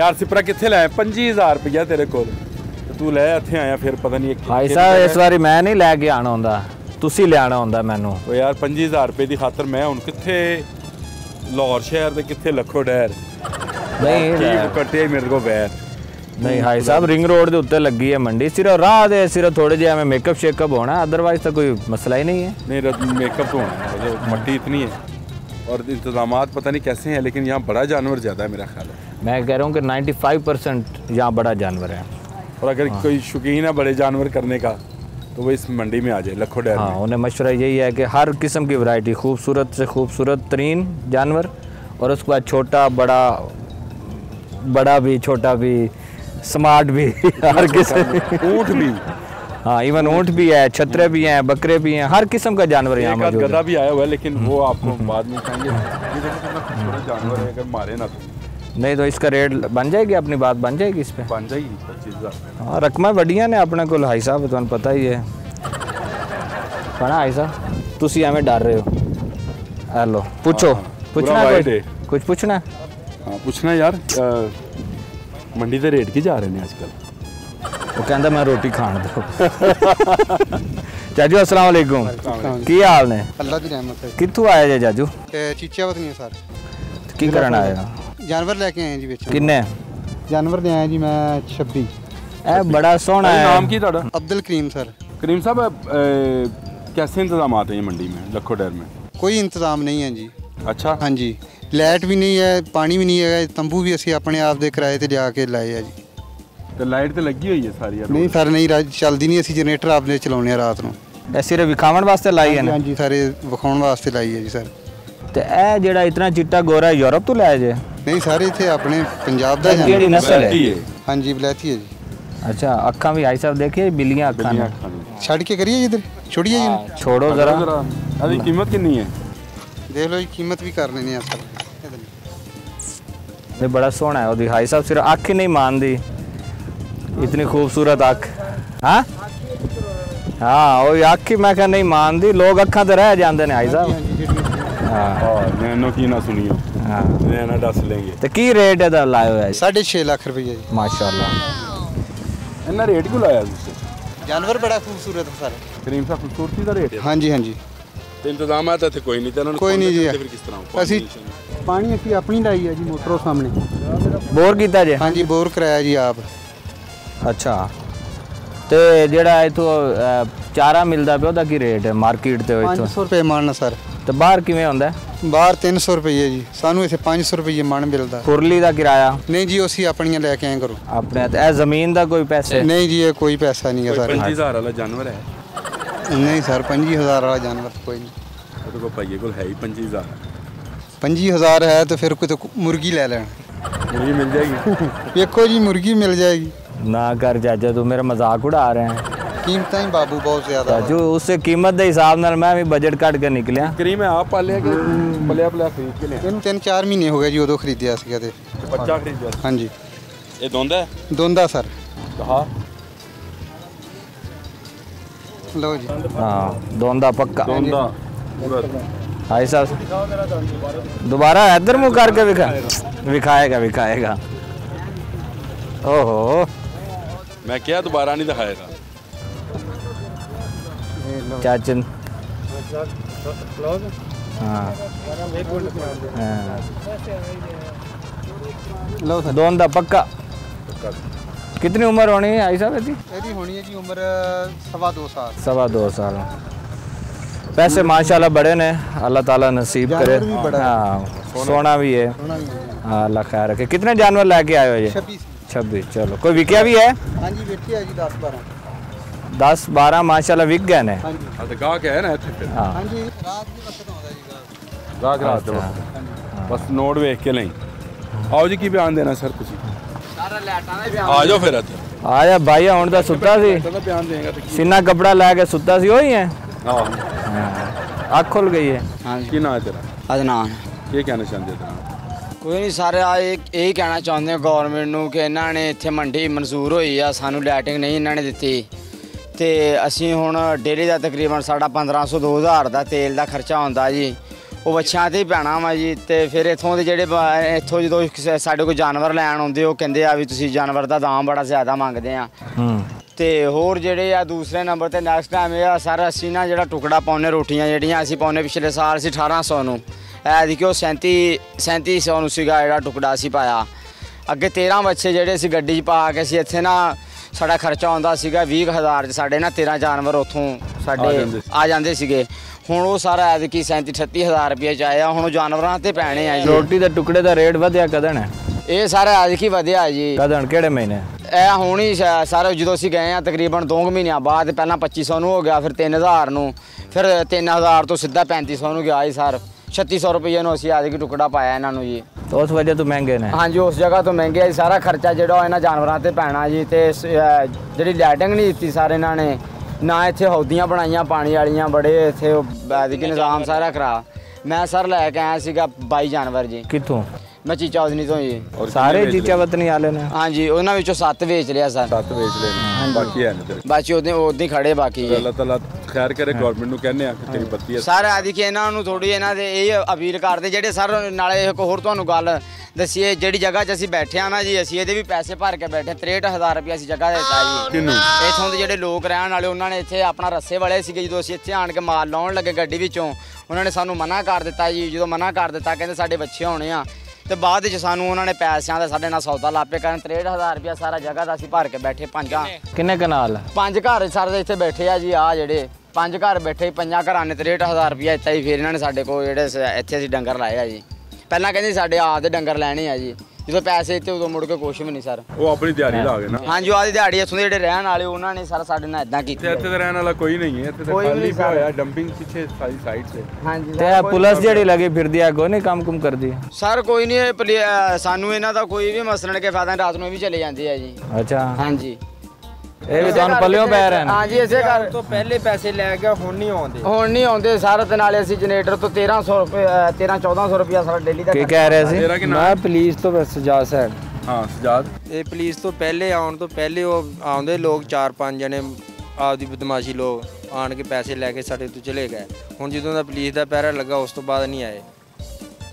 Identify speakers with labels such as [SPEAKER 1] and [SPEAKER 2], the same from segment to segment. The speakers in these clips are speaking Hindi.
[SPEAKER 1] यार सिपरा कितने लाया 25,000 रुपया तेरे को तू लै इत्थे आया फिर पता नहीं
[SPEAKER 2] भाई साहब इस बारी मैं नहीं लैके आना होंदा तुसी लियाना होंदा मैनू
[SPEAKER 1] यार 25,000 रुपये की खातर मैं हुण कित्थे लाहौर शहर दे कित्थे लखो डैर
[SPEAKER 2] नहीं
[SPEAKER 1] कट्टे मेरे को बैर
[SPEAKER 2] नहीं भाई साहब रिंग रोड के उत्ते लगी है मंडी सिर्फ राह दे सिर्फ थोड़े जे मेकअप शेकअप होना अदरवाइज तो कोई मसला ही नहीं है
[SPEAKER 1] नहीं मेकअप तो होना मट्टी इतनी है और इंतजामात पता नहीं कैसे हैं लेकिन यहाँ बड़ा जानवर ज़्यादा है मेरा ख्याल है
[SPEAKER 2] मैं कह रहा हूँ कि 95% यहाँ बड़ा जानवर है
[SPEAKER 1] और अगर कोई शौकीन है बड़े जानवर करने का तो वो इस मंडी में आ जाए लखो डैर
[SPEAKER 2] हाँ उन्हें मशवरा यही है कि हर किस्म की वैरायटी खूबसूरत से खूबसूरत तरीन जानवर और उसके बाद छोटा बड़ा भी छोटा भी स्मार्ट भी हर किस्म
[SPEAKER 1] ऊँट भी
[SPEAKER 2] हाँ इवन ऊँट भी है छतरे भी हैं बकरे भी हैं हर किस्म का जानवर यहाँ मौजूद है।
[SPEAKER 1] गधा भी आया हुआ है लेकिन वो आपको बाद में खाएंगे जानवर है अगर मारे ना तो
[SPEAKER 2] नहीं तो इसका रेट बन जाएगी अपनी बात बन जाएगी इस पर
[SPEAKER 1] बन जाएगी 25,000
[SPEAKER 2] हाँ रकमा बढ़िया ने अपने को हाई साहब तुम्हें पता ही है पढ़ा हाई साहब तुसी एवें डर रहे हो हेलो पूछो पूछना कुछ पूछना
[SPEAKER 1] हाँ पूछना यार मंडी के रेट की जा रहे हैं आजकल
[SPEAKER 2] वो कहता मैं रोटी खान दो चाचू अस्सलाम वालेकुम की हाल ने
[SPEAKER 3] अल्लाह की रहमत है
[SPEAKER 2] कित्थों आए जे चाचू
[SPEAKER 3] चीचिया वतनी सर
[SPEAKER 2] की करन आए
[SPEAKER 3] जानवर लेके आए जी बेचने
[SPEAKER 2] किन्ने
[SPEAKER 3] जानवर ले आए जी मैं 26
[SPEAKER 2] ए बड़ा सोहना है
[SPEAKER 1] नाम की ਤੁਹਾਡਾ
[SPEAKER 3] अब्दुल करीम सर
[SPEAKER 1] करीम साहब कैसे इंतजाम हैं ये मंडी में लखो डैर में
[SPEAKER 3] कोई इंतजाम नहीं है जी
[SPEAKER 1] अच्छा
[SPEAKER 3] हाँ जी लाइट भी नहीं है पानी भी नहीं है तंबू भी ਅਸੀਂ ਆਪਣੇ ਆਪ ਦੇ ਕਿਰਾਏ ਤੇ ਜਾ ਕੇ ਲਾਏ ਆ ਜੀ
[SPEAKER 1] ਤੇ ਲਾਈਟ ਤੇ ਲੱਗੀ ਹੋਈ ਹੈ ਸਾਰੀ ਯਾਰ
[SPEAKER 3] ਨਹੀਂ ਸਰ ਨਹੀਂ ਚੱਲਦੀ ਨਹੀਂ ਅਸੀਂ ਜਨਰੇਟਰ ਆਪਨੇ ਚਲਾਉਨੇ ਆ ਰਾਤ ਨੂੰ
[SPEAKER 2] ਇਹ ਸਿਰਫ ਵਿਖਾਉਣ ਵਾਸਤੇ ਲਾਈ ਹੈ ਨਾ
[SPEAKER 3] ਹਾਂਜੀ ਸਾਰੇ ਵਿਖਾਉਣ ਵਾਸਤੇ ਲਾਈ ਹੈ ਜੀ ਸਰ
[SPEAKER 2] ਤੇ ਇਹ ਜਿਹੜਾ ਇਤਨਾ ਚਿੱਟਾ ਗੋਰਾ ਯੂਰਪ ਤੋਂ ਲਾਇਆ ਜੇ
[SPEAKER 3] ਨਹੀਂ ਸਾਰੇ ਇੱਥੇ ਆਪਣੇ ਪੰਜਾਬ ਦਾ
[SPEAKER 2] ਕਿਹੜੀ ਨਸਲ ਹੈ
[SPEAKER 3] ਹਾਂਜੀ ਬਲੈਤੀ ਹੈ ਜੀ
[SPEAKER 2] अच्छा अखा भी भाई साहब देखिए बिल्लियां अखा ने
[SPEAKER 3] छड़ के करिए इधर छोड़िए जी
[SPEAKER 2] छोड़ो जरा
[SPEAKER 1] अभी कीमत कितनी है
[SPEAKER 3] देख लो जी कीमत भी कर लेने सर
[SPEAKER 2] ये बड़ा सोहना है वो भाई साहब सिर्फ अख ही नहीं मान दी इतनी खूबसूरत अख हाँ हाँ वो अख ही मैं क्या नहीं मान दी लोग अखा तो रह जाते हैं भाई साहब
[SPEAKER 1] हाँ नैनो की ना सुनियो
[SPEAKER 2] हाँ
[SPEAKER 1] नैना दस लेंगे
[SPEAKER 2] तो की रेट है लाए हुआ
[SPEAKER 3] 6.5 लाख रुपये जी
[SPEAKER 2] माशाल्लाह
[SPEAKER 1] इन्ना रेट क्यों लाया तुझसे
[SPEAKER 3] जानवर बड़ा खूबसूरत है सर
[SPEAKER 1] करीम साहब खूबसूरती का रेट है
[SPEAKER 3] हाँ जी हाँ जी
[SPEAKER 1] ਤੇ ਇੰਤਜ਼ਾਮਾਤ ਇੱਥੇ ਕੋਈ ਨਹੀਂ ਤੇ ਇਹਨਾਂ ਨੂੰ
[SPEAKER 3] ਕੋਈ ਨਹੀਂ ਜੀ
[SPEAKER 1] ਫਿਰ ਕਿਸ ਤਰ੍ਹਾਂ
[SPEAKER 3] ਅਸੀਂ ਪਾਣੀ ਅਸੀਂ ਆਪਣੀ ਲਾਈ ਹੈ ਜੀ ਮੋਟਰੋਂ ਸਾਹਮਣੇ
[SPEAKER 2] बोर किया जे
[SPEAKER 3] हाँ जी बोर कराया जी आप
[SPEAKER 2] अच्छा ਤੇ ਜਿਹੜਾ ਇਥੋਂ ਚਾਰਾ ਮਿਲਦਾ ਪਿਆ ਉਹਦਾ ਕੀ ਰੇਟ ਹੈ ਮਾਰਕੀਟ ਤੇ ਇਥੋਂ
[SPEAKER 3] 500 रुपये मन सर
[SPEAKER 2] ਤੇ ਬਾਹਰ ਕਿਵੇਂ ਹੁੰਦਾ
[SPEAKER 3] ਬਾਹਰ 300 रुपये जी ਸਾਨੂੰ ਇੱਥੇ 500 रुपये मन मिलता
[SPEAKER 2] ਕੁਰਲੀ ਦਾ ਕਿਰਾਇਆ
[SPEAKER 3] नहीं जी ਅਸੀਂ ਆਪਣੀਆਂ ਲੈ ਕੇ ਆਏ ਕਰੋ
[SPEAKER 2] ਆਪਣੇ ਤੇ ਇਹ ਜ਼ਮੀਨ ਦਾ ਕੋਈ ਪੈਸੇ
[SPEAKER 3] नहीं जी ये कोई पैसा नहीं है सर
[SPEAKER 1] 25,000 ਵਾਲਾ ਜਾਨਵਰ ਹੈ
[SPEAKER 3] नहीं सर 25,000 वाला जानवर कोई नहीं
[SPEAKER 1] ਉਹਦੇ ਕੋਲ ਭਾਈਏ ਕੋਲ ਹੈ ਹੀ 25,000
[SPEAKER 3] 25,000 है तो फिर कोई तो मुर्गी ले लेना
[SPEAKER 1] मुर्गी मिल जाएगी
[SPEAKER 3] देखो जी मुर्गी मिल जाएगी
[SPEAKER 2] ना कर चाचा तू मेरा मजाक उड़ा रहे हैं
[SPEAKER 3] कीमत ही बाबू बहुत ज्यादा
[SPEAKER 2] चाचू उससे कीमत के हिसाब नाल मैं भी बजट कट के निकलिया
[SPEAKER 1] करीम है आप पाले कि पलिया खरीद के लिया
[SPEAKER 3] ਇਹਨੂੰ 3-4 ਮਹੀਨੇ ਹੋ ਗਏ ਜੀ ਉਦੋਂ ਖਰੀਦਿਆ ਸੀਗਾ ਤੇ
[SPEAKER 1] ਬੱਚਾ ਖਰੀਦਿਆ
[SPEAKER 3] ਹਾਂਜੀ
[SPEAKER 1] ਇਹ ਦੋਂਦਾ ਹੈ
[SPEAKER 3] ਦੋਂਦਾ ਸਰ
[SPEAKER 1] ਕਹਾ
[SPEAKER 3] ਲਓ ਜੀ
[SPEAKER 2] हाँ दोंदा पक्का
[SPEAKER 1] ਦੋਂਦਾ
[SPEAKER 2] भाई साहब दोबारा इधर मुँह करके विखाएगा ओहो
[SPEAKER 1] मैं क्या दोबारा नहीं दिखाएगा
[SPEAKER 2] चाचन हाँ
[SPEAKER 3] ਲਓ ਸਰ
[SPEAKER 2] दोंदा पक्का कितनी उम्र होनी है आई साहब इसकी
[SPEAKER 3] ਇਹਦੀ ਹੋਣੀ ਹੈ ਜੀ ਉਮਰ 2.5 ਸਾਲ
[SPEAKER 2] 2.25 साल पैसे माशाल्लाह बड़े ने अल्लाह ताला नसीब करे हाँ सोना भी है हाँ अल्लाह खैर रखे कितने जानवर लेके आए हो ये 26 चलो कोई विकिया भी है
[SPEAKER 3] हाँ जी बेटी है जी
[SPEAKER 2] 10 12 माशाल्लाह विक गए ने
[SPEAKER 1] तो गाह के है ना इत्थे फिर
[SPEAKER 2] हाँ
[SPEAKER 3] हाँ जी रात भी वक्त आਉਂਦਾ ਜੀ
[SPEAKER 1] गाह के रात दे बस नोट वेख के नहीं आओ जी की बयान देना सर तुसी
[SPEAKER 3] ਸਾਰਾ ਲੈਟਾਂ ਦਾ
[SPEAKER 1] आ जाओ फिर ਇੱਥੇ
[SPEAKER 2] आया भाई ਹੁਣ ਤਾਂ ਸੁੱਤਾ ਸੀ
[SPEAKER 1] ਤਾਂ ਬਿਆਨ ਦੇਗਾ ਤੇ
[SPEAKER 2] सीना कपड़ा ला के सुता सी वही है
[SPEAKER 1] हाँ
[SPEAKER 2] आँख खुल गई है
[SPEAKER 3] हाँ
[SPEAKER 1] की ना है तेरा
[SPEAKER 4] ਅਦਨਾਨ
[SPEAKER 1] ਕੀ ਕਹਿਣਾ ਚਾਹੁੰਦੇ ਹੋ
[SPEAKER 4] ਕੋਈ ਨਹੀਂ ਸਾਰੇ ਆ ਇਹ ਕਹਿਣਾ ਚਾਹੁੰਦੇ ਆ ਗਵਰਨਮੈਂਟ ਨੂੰ ਕਿ ਇਹਨਾਂ ਨੇ ਇੱਥੇ ਮੰਡੀ ਮਨਜ਼ੂਰ ਹੋਈ ਆ ਸਾਨੂੰ ਲਾਈਟਿੰਗ ਨਹੀਂ ਇਹਨਾਂ ਨੇ ਦਿੱਤੀ ਤੇ ਅਸੀਂ ਹੁਣ ਡੇਲੀ ਦਾ ਤਕਰੀਬਨ ਸਾਡਾ 1500 2000 ਦਾ ਤੇਲ ਦਾ ਖਰਚਾ ਹੁੰਦਾ ਜੀ ਉਹ ਬੱਚਿਆਂ ਤੇ ਹੀ ਪੈਣਾ ਵਾ ਜੀ। ਤੇ ਫਿਰ ਇੱਥੋਂ ਦੇ ਜਿਹੜੇ ਇੱਥੋਂ ਜਦੋਂ ਸਾਡੇ ਕੋਲ ਜਾਨਵਰ ਲੈਣ ਆਉਂਦੇ ਉਹ ਕਹਿੰਦੇ ਆ ਵੀ ਤੁਸੀਂ ਜਾਨਵਰ ਦਾ ਦਾਮ ਬੜਾ ਜ਼ਿਆਦਾ ਮੰਗਦੇ ਆ। ਤੇ ਹੋਰ ਜਿਹੜੇ ਆ ਦੂਸਰੇ ਨੰਬਰ ਤੇ ਨੈਕਸਟ ਟਾਈਮ ਇਹ ਆ ਸਰ, ਅਸੀਂ ਨਾ ਜਿਹੜਾ ਟੁਕੜਾ ਪਾਉਂਦੇ ਰੋਟੀਆਂ ਜਿਹੜੀਆਂ ਅਸੀਂ ਪਾਉਂਦੇ, ਪਿਛਲੇ ਸਾਲ ਅਸੀਂ 1800 ਨੂੰ, ਐਤਕੀ ਉਹ 3700 ਨੂੰ ਸੀਗਾ ਜਿਹੜਾ ਟੁਕੜਾ ਅਸੀਂ ਪਾਇਆ। ਅੱਗੇ 13 ਬੱਚੇ ਜਿਹੜੇ ਅਸੀਂ ਗੱਡੀ 'ਚ ਪਾ ਕੇ ਅਸੀਂ ਇੱਥੇ ਨਾ ਸਾਡਾ ਖਰਚਾ ਆਉਂਦਾ ਸੀਗਾ 20,000 'ਚ, ਸਾਡੇ ਨਾ 13 ਜਾਨਵਰ ਉੱਥੋਂ ਸਾਡੇ ਆ ਜਾਂਦੇ ਸੀਗੇ। ਹੁਣ ਉਹ ਸਾਰਾ ਐਤਕੀ 37-38,000 ਰੁਪਏ 'ਚ ਆਇਆ। ਹੁਣ ਉਹ ਜਾਨਵਰਾਂ ਤੇ ਪੈਣੇ ਆ ਜੀ।
[SPEAKER 2] ਰੋਟੀ ਦੇ ਟੁਕੜੇ ਦਾ ਰੇਟ ਵਧਿਆ ਕਦਣ ਹੈ?
[SPEAKER 4] ਇਹ ਸਾਰਾ ਐਤਕੀ ਵਧਿਆ ਜੀ।
[SPEAKER 2] ਕਦਣ, ਕਿਹੜੇ ਮਹੀਨੇ?
[SPEAKER 4] ਇਹ ਹੁਣ ਹੀ ਸਾਰੇ ਜਦੋਂ ਅਸੀਂ ਗਏ ਆ ਤਕਰੀਬਨ 2 ਮਹੀਨਿਆਂ ਬਾਅਦ, ਪਹਿਲਾਂ 2500 ਨੂੰ ਹੋ ਗਿਆ, ਫਿਰ 3000 ਨੂੰ, ਫਿਰ 3000 ਤੋਂ ਸਿੱਧਾ 3500 ਨੂੰ ਗਿਆ ਜੀ ਸਰ। 3600 ਰੁਪਏ ਨੂੰ ਅਸੀਂ ਐਤਕੀ ਟੁਕੜਾ ਪਾਇਆ ਇਹਨਾਂ ਨੂੰ ਜੀ।
[SPEAKER 2] तो उस वजह तो महंगे ने?
[SPEAKER 4] हाँ जी, उस जगह तो महंगे है। सारा खर्चा जो इन्होंने जानवरों से पैना जी। तो जी लाइटिंग नहीं दी सर इन्होंने, ना इतने हौदियाँ बनाई पानी वालियाँ, बड़े इतने निज़ाम सारा खराब। मैं सर लैके आया सीगा 22 जानवर जी।
[SPEAKER 2] कितों?
[SPEAKER 4] मैं चीचा वतनी तो जी।
[SPEAKER 2] और सारे चीचा वतनी वाले ने?
[SPEAKER 4] हाँ जी, उन्होंने 7 बेच लिया सर।
[SPEAKER 1] 7 बेच लेने बाकी है ना?
[SPEAKER 4] बाकी उदे खड़े बाकी।
[SPEAKER 1] अल्लाह ताला खैर करे, गवर्नमेंट ਨੂੰ ਕਹਿੰਦੇ ਆ ਕਿ ਤੇਰੀ ਬੱਤੀ ਹੈ
[SPEAKER 4] ਸਰ। ਆ ਦੇਖੀ ਇਹਨਾਂ ਨੂੰ ਥੋੜੀ ਇਹਨਾਂ ਦੇ ਇਹ ਅਪੀਲ ਕਰਦੇ ਜਿਹੜੇ ਸਰ। ਨਾਲੇ ਇੱਕ ਹੋਰ ਤੁਹਾਨੂੰ ਗੱਲ ਦੱਸੀਏ, ਜਿਹੜੀ ਜਗ੍ਹਾ 'ਚ ਅਸੀਂ ਬੈਠੇ ਆ ਨਾ ਜੀ, ਅਸੀਂ ਇਹਦੇ ਵੀ ਪੈਸੇ ਭਰ ਕੇ ਬੈਠੇ। 63,000 ਰੁਪਏ ਅਸੀਂ ਜਗ੍ਹਾ ਦਿੱਤਾ ਜੀ।
[SPEAKER 1] ਕਿਹਨੂੰ?
[SPEAKER 4] ਇੱਥੋਂ ਦੇ ਜਿਹੜੇ ਲੋਕ ਰਹਿਣ ਵਾਲੇ, ਉਹਨਾਂ ਨੇ ਇੱਥੇ ਆਪਣਾ ਰੱਸੇ ਵਾਲੇ ਸੀਗੇ। ਜਦੋਂ ਅਸੀਂ ਇੱਥੇ ਆਣ ਕੇ ਮਾਲ ਲਾਉਣ ਲੱਗੇ ਗੱਡੀ ਵਿੱਚੋਂ, ਉਹਨਾਂ ਨੇ ਸਾਨੂੰ ਮਨਾ ਕਰ ਦਿੱਤਾ ਜੀ। ਜਦੋਂ ਮਨਾ ਕਰ ਦਿੱਤਾ, ਕਹਿੰਦੇ ਸਾਡੇ ਬੱਚੇ ਹੋਣੇ ਆ। ਤੇ ਬਾਅਦ ਵਿੱਚ ਸਾਨੂੰ ਉਹਨਾਂ ਨੇ ਪੈਸਿਆਂ ਦਾ ਸਾਡੇ ਨਾਲ ਸੌਦਾ ਲਾਪੇ ਕਰਨ। 63,000 ਰੁਪਏ ਸਾਰਾ ਜਗ੍ਹਾ ਦਾ ਅਸੀਂ ਭਰ ਕੇ ਬੈਠੇ।
[SPEAKER 2] 5 ਕਨਾਲ
[SPEAKER 4] 5 ਘਰ ਸਰ ਇੱਥੇ ਬੈਠੇ ਆ ਜੀ। ਆ ਜਿਹੜੇ 5 ਘਰ ਬੈਠੇ, 5 ਘਰਾਂ ਨੇ 63,000 ਰੁਪਏ ਇੱਥੇ ਹੀ। ਫਿਰ ਇਹਨਾਂ ਨੇ ਸਾਡੇ ਕੋਲ ਜਿਹੜੇ ਇੱਥੇ ਅਸੀਂ ਡੰਗਰ ਲਾਏ ਆ ਜੀ। ਪਹਿਲਾਂ ਕਹਿੰਦੇ ਸਾਡੇ ਆਪ ਦੇ ਡੰਗਰ ਲੈਣੇ ਆ ਜੀ। ਜਦੋਂ ਪੈਸੇ ਇੱਥੇ ਉਦੋਂ ਮੁੜ ਕੇ ਕੁਛ ਵੀ ਨਹੀਂ ਸਰ।
[SPEAKER 1] ਉਹ ਆਪਣੀ ਦਿਹਾੜੀ ਲਾ ਗਏ ਨਾ।
[SPEAKER 4] ਹਾਂਜੀ, ਆਹ ਦੀ ਦਿਹਾੜੀ। ਇੱਥੋਂ ਦੇ ਜਿਹੜੇ ਰਹਿਣ ਵਾਲੇ ਉਹਨਾਂ ਨੇ ਸਰ ਸਾਡੇ ਨਾਲ ਇਦਾਂ ਕੀਤੀ।
[SPEAKER 1] ਇੱਥੇ ਤਾਂ ਰਹਿਣ ਵਾਲਾ ਕੋਈ ਨਹੀਂ ਹੈ। ਇੱਥੇ ਤਾਂ ਖਾਲੀ ਪਿਆ ਹੋਇਆ ਡੰਪਿੰਗ ਪਿੱਛੇ ਸਾਰੀ ਸਾਈਡ ਸੇ।
[SPEAKER 4] ਹਾਂਜੀ,
[SPEAKER 2] ਤੇ ਪੁਲਿਸ ਜਿਹੜੀ ਲੱਗੀ ਫਿਰਦੀ ਆ, ਕੋਈ ਨਹੀਂ ਕੰਮ ਕੁਮ ਕਰਦੀ?
[SPEAKER 4] ਸਰ ਕੋਈ ਨਹੀਂ, ਸਾਨੂੰ ਇਹਨਾਂ ਦਾ ਕੋਈ ਵੀ ਮਸਲਣ ਕੇ ਫਾਇਦਾ। ਰਾਤ ਨੂੰ ਵੀ ਚਲੇ ਜਾਂਦੇ ਆ ਜੀ।
[SPEAKER 2] ਅੱਛਾ।
[SPEAKER 4] ਹਾਂਜੀ,
[SPEAKER 2] ਇਹ ਵੀ ਤੁਹਾਨੂੰ ਪੱਲਿਓਂ ਪੈ ਰਹੇ ਨੇ?
[SPEAKER 4] ਹਾਂਜੀ, ਇਸੇ ਘਰ
[SPEAKER 5] ਤੋਂ ਪਹਿਲੇ ਪੈਸੇ ਲੈ ਕੇ ਹੁਣ ਨਹੀਂ ਆਉਂਦੇ
[SPEAKER 4] ਸਰ। ਤੇ ਨਾਲੇ ਅਸੀਂ ਜਨਰੇਟਰ ਤੋਂ 1300 ਰੁਪਏ 13-1400 ਰੁਪਏ ਸਾਡਾ ਡੇਲੀ ਦਾ।
[SPEAKER 2] ਕੀ ਕਹਿ ਰਹੇ ਸੀ?
[SPEAKER 5] ਮੈਂ ਪੁਲਿਸ ਤੋਂ ਸਜਾਦ ਸਾਹਿਬ।
[SPEAKER 1] ਹਾਂ ਸਜਾਦ।
[SPEAKER 5] ਇਹ ਪੁਲਿਸ ਤੋਂ ਪਹਿਲੇ ਆਉਣ ਤੋਂ ਪਹਿਲੇ ਉਹ ਆਉਂਦੇ ਲੋਕ 4-5 ਜਣੇ ਆਪਦੀ ਬਦਮਾਸ਼ੀ ਲੋਕ ਆਣ ਕੇ ਪੈਸੇ ਲੈ ਕੇ ਸਾਡੇ ਤੋਂ ਚਲੇ ਗਏ। ਹੁਣ ਜਦੋਂ ਦਾ ਪੁਲਿਸ ਦਾ ਪਹਿਰਾ ਲੱਗਾ ਉਸ ਤੋਂ ਬਾਅਦ ਨਹੀਂ ਆਏ।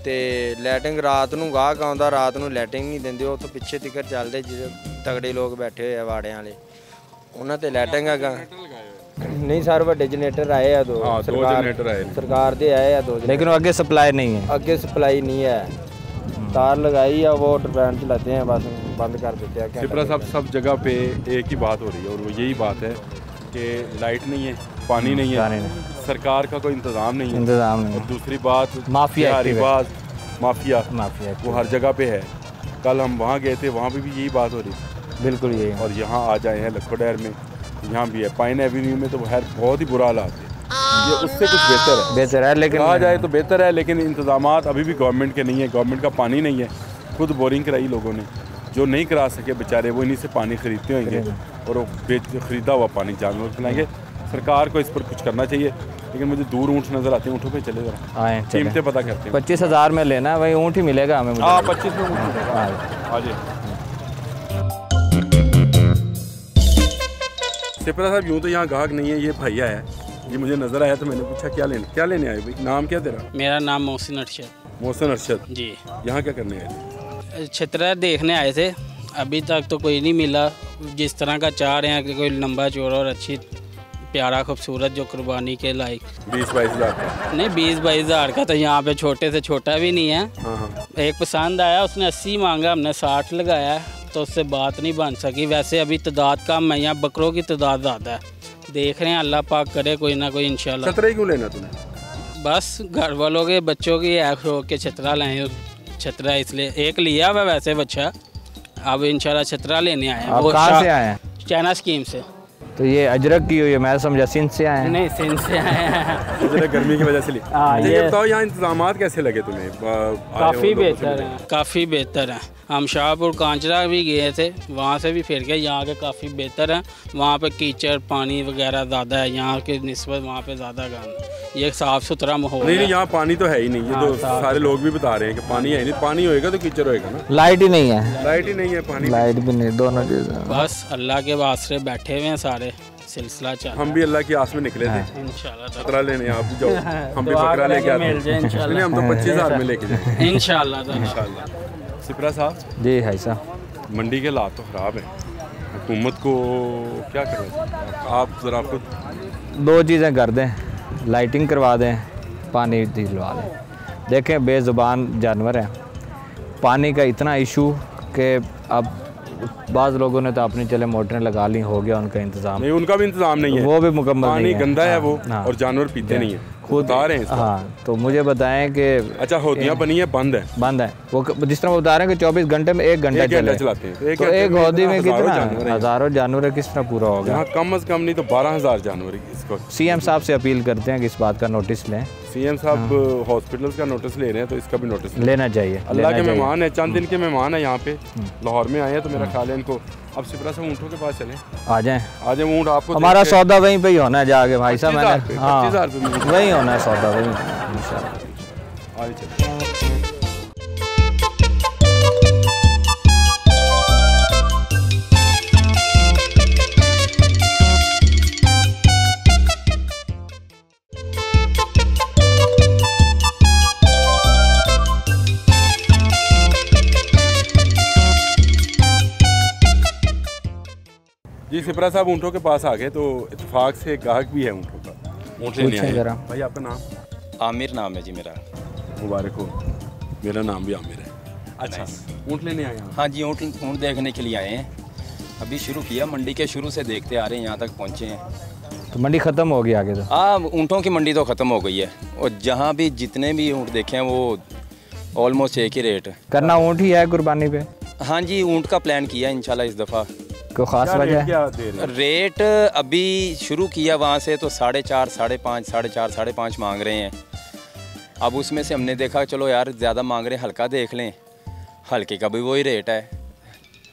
[SPEAKER 5] ਤੇ ਲੈਟਿੰਗ ਰਾਤ ਨੂੰ ਗਾਹਕ ਆਉਂਦਾ, ਰਾਤ ਨੂੰ ਲੈਟਿੰਗ ਨਹੀਂ ਦਿੰਦੇ। ਉੱਥੋਂ ਪਿੱਛੇ ਤਿੱਕਰ ਚੱਲਦੇ ਜਿਹੜੇ ਤਗੜੇ ਲੋਕ ਬੈਠੇ ਹੋਏ ਆ ਵਾੜਿਆਂ ਵਾਲੇ, ਉਹਨਾਂ ਤੇ ਲੈਟਿੰਗ ਹੈਗਾ। ਨਹੀਂ ਸਰ, ਵੱਡੇ ਜਨਰੇਟਰ ਆਏ ਆ 2।
[SPEAKER 1] ਹਾਂ, 2 ਜਨਰੇਟਰ ਆਏ
[SPEAKER 5] ਸਰਕਾਰ ਦੇ ਆਏ ਆ 2।
[SPEAKER 2] लेकिन वो आगे सप्लाई नहीं है?
[SPEAKER 5] आगे सप्लाई नहीं है। तार लगाई है, वो टर्बाइन चलाते हैं, बस बंद कर देते हैं।
[SPEAKER 1] सिपरा साहब, सब जगह पे एक ही बात हो रही है और वो यही बात है कि लाइट नहीं है, पानी नहीं है, सरकार का कोई इंतज़ाम नहीं है। और दूसरी बात
[SPEAKER 2] माफिया,
[SPEAKER 1] माफिया वो हर जगह पे है। कल हम वहाँ गए थे, वहाँ पे भी यही बात हो रही थी।
[SPEAKER 2] बिल्कुल यही।
[SPEAKER 1] और यहाँ आ जाए हैं लखो डैर में, यहाँ भी है। पाइन एवेन्यू में तो खैर बहुत ही बुरा हालात है। ये उससे कुछ बेहतर है लेकिन कहा जाए तो बेहतर है। लेकिन इंतज़ामात अभी भी गवर्नमेंट के नहीं है। गवर्नमेंट का पानी नहीं है। खुद बोरिंग कराई लोगों ने, जो नहीं करा सके बेचारे वो इन्हीं से पानी खरीदते होंगे और वो ख़रीदा हुआ पानी जानवर पिलाएंगे। सरकार को इस पर कुछ करना चाहिए। लेकिन मुझे दूर ऊँट नज़र आते हैं। ऊँटों पे चले जरा
[SPEAKER 2] आए,
[SPEAKER 1] कीमतें पता करते हैं।
[SPEAKER 2] 25,000 में लेना है, वही ऊँट ही मिलेगा हमें।
[SPEAKER 1] हाँ, 25 में आ जाए। सिपरा साहब, यूँ तो यहाँ गाहक नहीं है। ये भैया है, ये मुझे नज़र आया तो मैंने पूछा क्या लेने आए भाई? नाम क्या तेरा?
[SPEAKER 6] मेरा नाम मोहसिन अरशद।
[SPEAKER 1] मोहसिन अरशद
[SPEAKER 6] जी।
[SPEAKER 1] यहाँ क्या करने आए थे?
[SPEAKER 6] छतरा देखने आए थे। अभी तक तो कोई नहीं मिला जिस तरह का चाह रहे हैं कि कोई लंबा चौड़ा और अच्छी प्यारा खूबसूरत जो कुर्बानी के लायक।
[SPEAKER 1] 20-22 हज़ार का?
[SPEAKER 6] नहीं, 20-22 हज़ार का तो यहाँ पे छोटे से छोटा भी नहीं है।
[SPEAKER 1] हाँ।
[SPEAKER 6] एक पसंद आया, उसने 80 मांगा, हमने 60 लगाया, तो उससे बात नहीं बन सकी। वैसे अभी तादाद कम है, यहाँ बकरों की तादाद ज़्यादा है। देख रहे हैं, अल्लाह पाक करे कोई ना कोई इंशाल्लाह।
[SPEAKER 1] छतरा ही क्यों लेना तूने?
[SPEAKER 6] बस घर वालों के बच्चों की ऐश हो के छतरा लाए। छतरा इसलिए एक लिया हुआ वैसे बच्चा, अब इंशाल्लाह छतरा लेने आए हैं।
[SPEAKER 2] आप कहाँ से आए हैं?
[SPEAKER 6] चाइना स्कीम से।
[SPEAKER 2] तो ये अजरक की हुई है, मैं समझा सिंध से आए हैं।
[SPEAKER 6] नहीं, सिंध से आए हैं।
[SPEAKER 1] जरा गर्मी की वजह से
[SPEAKER 6] हाँ,
[SPEAKER 1] ये बताओ यहाँ इंतजामात कैसे लगे तुम्हें?
[SPEAKER 6] काफ़ी बेहतर है, काफ़ी बेहतर है। हम शाहपुर कांचरा भी गए थे, वहाँ से भी फिर गए। यहाँ के काफ़ी बेहतर है। वहाँ पे कीचड़ पानी वगैरह ज़्यादा है, यहाँ के निस्बत वहाँ पे ज़्यादा गंद। ये साफ़ सुथरा माहौल
[SPEAKER 1] नहीं, यहाँ पानी तो है ही नहीं। ये तो सारे लोग भी बता रहे हैं कि पानी है नहीं। पानी होएगा तो कीचड़ होएगा ना।
[SPEAKER 2] लाइट ही नहीं है?
[SPEAKER 1] लाइट ही नहीं है, पानी
[SPEAKER 2] लाइट भी नहीं, दोनों चीज़ें।
[SPEAKER 6] बस अल्लाह के वास्ते बैठे हुए हैं सारे, सिलसिला चल
[SPEAKER 1] हम भी अल्लाह की आस में निकले थे
[SPEAKER 6] इंशाल्लाह
[SPEAKER 1] बकरा लेने, आप भी जाओ, हम भी बकरा लेके आते
[SPEAKER 6] मिल जाए
[SPEAKER 1] हैं।
[SPEAKER 6] इंशाल्लाह।
[SPEAKER 1] हम तो 25,000 में लेके जाएंगे
[SPEAKER 6] इंशाल्लाह।
[SPEAKER 1] इंशाल्लाह। सिपरा साहब
[SPEAKER 2] जी भाई साहब,
[SPEAKER 1] मंडी के हालात तो ख़राब हैं, हुकूमत को क्या करना चाहिए? आप ज़रा खुद
[SPEAKER 2] 2 चीज़ें कर दें, लाइटिंग करवा दें, पानी दिलवा दें। देखें बेज़ुबान जानवर हैं, पानी का इतना इशू कि अब बाज़ लोगों ने तो अपनी चले मोटरें लगा ली, हो गया उनका इंतज़ाम।
[SPEAKER 1] नहीं, उनका भी इंतज़ाम नहीं है,
[SPEAKER 2] वो भी मुकम्मल
[SPEAKER 1] पानी
[SPEAKER 2] नहीं है।
[SPEAKER 1] गंदा है वो,
[SPEAKER 2] हाँ।
[SPEAKER 1] और जानवर पीते नहीं है,
[SPEAKER 2] खुद
[SPEAKER 1] बता रहे हैं इसका।
[SPEAKER 2] हाँ, तो मुझे बताएं कि
[SPEAKER 1] अच्छा होदियाँ बनी है, बंद है,
[SPEAKER 2] बंद है वो, जिस तरह वो बता रहे हैं कि 24 घंटे में 1 घंटा
[SPEAKER 1] 1 घंटा
[SPEAKER 2] चले,
[SPEAKER 1] चलाते हैं, तो
[SPEAKER 2] तो एक होदी में
[SPEAKER 1] हज़ारों
[SPEAKER 2] कितना
[SPEAKER 1] जानवर हैं।
[SPEAKER 2] हज़ारों जानवर है, किस तरह पूरा होगा?
[SPEAKER 1] यहाँ कम से कम नहीं तो 12,000 जानवर हैं इसको।
[SPEAKER 2] सीएम साहब से अपील करते हैं कि इस बात का नोटिस लें,
[SPEAKER 1] सीएम साहब हॉस्पिटल्स का नोटिस ले रहे हैं, तो इसका भी नोटिस लें।
[SPEAKER 2] लेना चाहिए।
[SPEAKER 1] अल्लाह
[SPEAKER 2] लेना
[SPEAKER 1] के
[SPEAKER 2] चाहिए।
[SPEAKER 1] मेहमान है, चंद दिन के मेहमान है यहाँ पे, लाहौर में आए हैं, तो मेरा ख्याल है इनको अब सिपरा से ऊँटों के पास चले,
[SPEAKER 2] आ जाएं।
[SPEAKER 1] आज ऊँट आपको
[SPEAKER 2] हमारा
[SPEAKER 1] देख के-
[SPEAKER 2] सौदा वहीं पे ही होना है जाके भाई साहब,
[SPEAKER 1] 25,000
[SPEAKER 2] मैंने
[SPEAKER 1] पे,
[SPEAKER 2] हाँ
[SPEAKER 1] 25,000 पे मिलेगा।
[SPEAKER 2] वहीं होना है सौदा, वहीं इंशाल्लाह।
[SPEAKER 1] आगे चलिए। जी सिपरा साहब ऊँटों के पास आ गए, तो इत्तेफाक से ग्राहक भी है ऊँटों का, ऊँट लेने
[SPEAKER 2] पूछें
[SPEAKER 1] आए
[SPEAKER 2] जरा।
[SPEAKER 1] हैं। भाई आपका नाम?
[SPEAKER 7] आमिर नाम है जी मेरा।
[SPEAKER 1] मुबारक हो, मेरा नाम भी आमिर है। अच्छा, ऊँट लेने आए हैं आप?
[SPEAKER 7] हाँ जी, ऊँट देखने के लिए आए हैं, अभी शुरू किया, मंडी के शुरू से देखते आ रहे हैं, यहाँ तक पहुँचे हैं।
[SPEAKER 2] तो मंडी ख़त्म हो गई आगे तो?
[SPEAKER 7] हाँ, ऊँटों की मंडी तो ख़त्म हो गई है, और जहाँ भी जितने भी ऊँट देखे हैं वो ऑलमोस्ट एक ही रेट।
[SPEAKER 2] करना ऊँट ही है कुर्बानी पे?
[SPEAKER 7] हाँ जी, ऊँट का प्लान किया है इंशाल्लाह इस दफ़ा।
[SPEAKER 2] कोई ख़ास
[SPEAKER 1] क्या
[SPEAKER 2] वजह
[SPEAKER 1] रेट
[SPEAKER 2] है?
[SPEAKER 1] क्या दे रहे हैं?
[SPEAKER 7] रेट अभी शुरू किया वहाँ से तो 4.5, 5.5, 4.5, 5.5 मांग रहे हैं। अब उसमें से हमने देखा चलो यार ज़्यादा मांग रहे हैं, हल्का देख लें, हल्के का भी वही रेट है,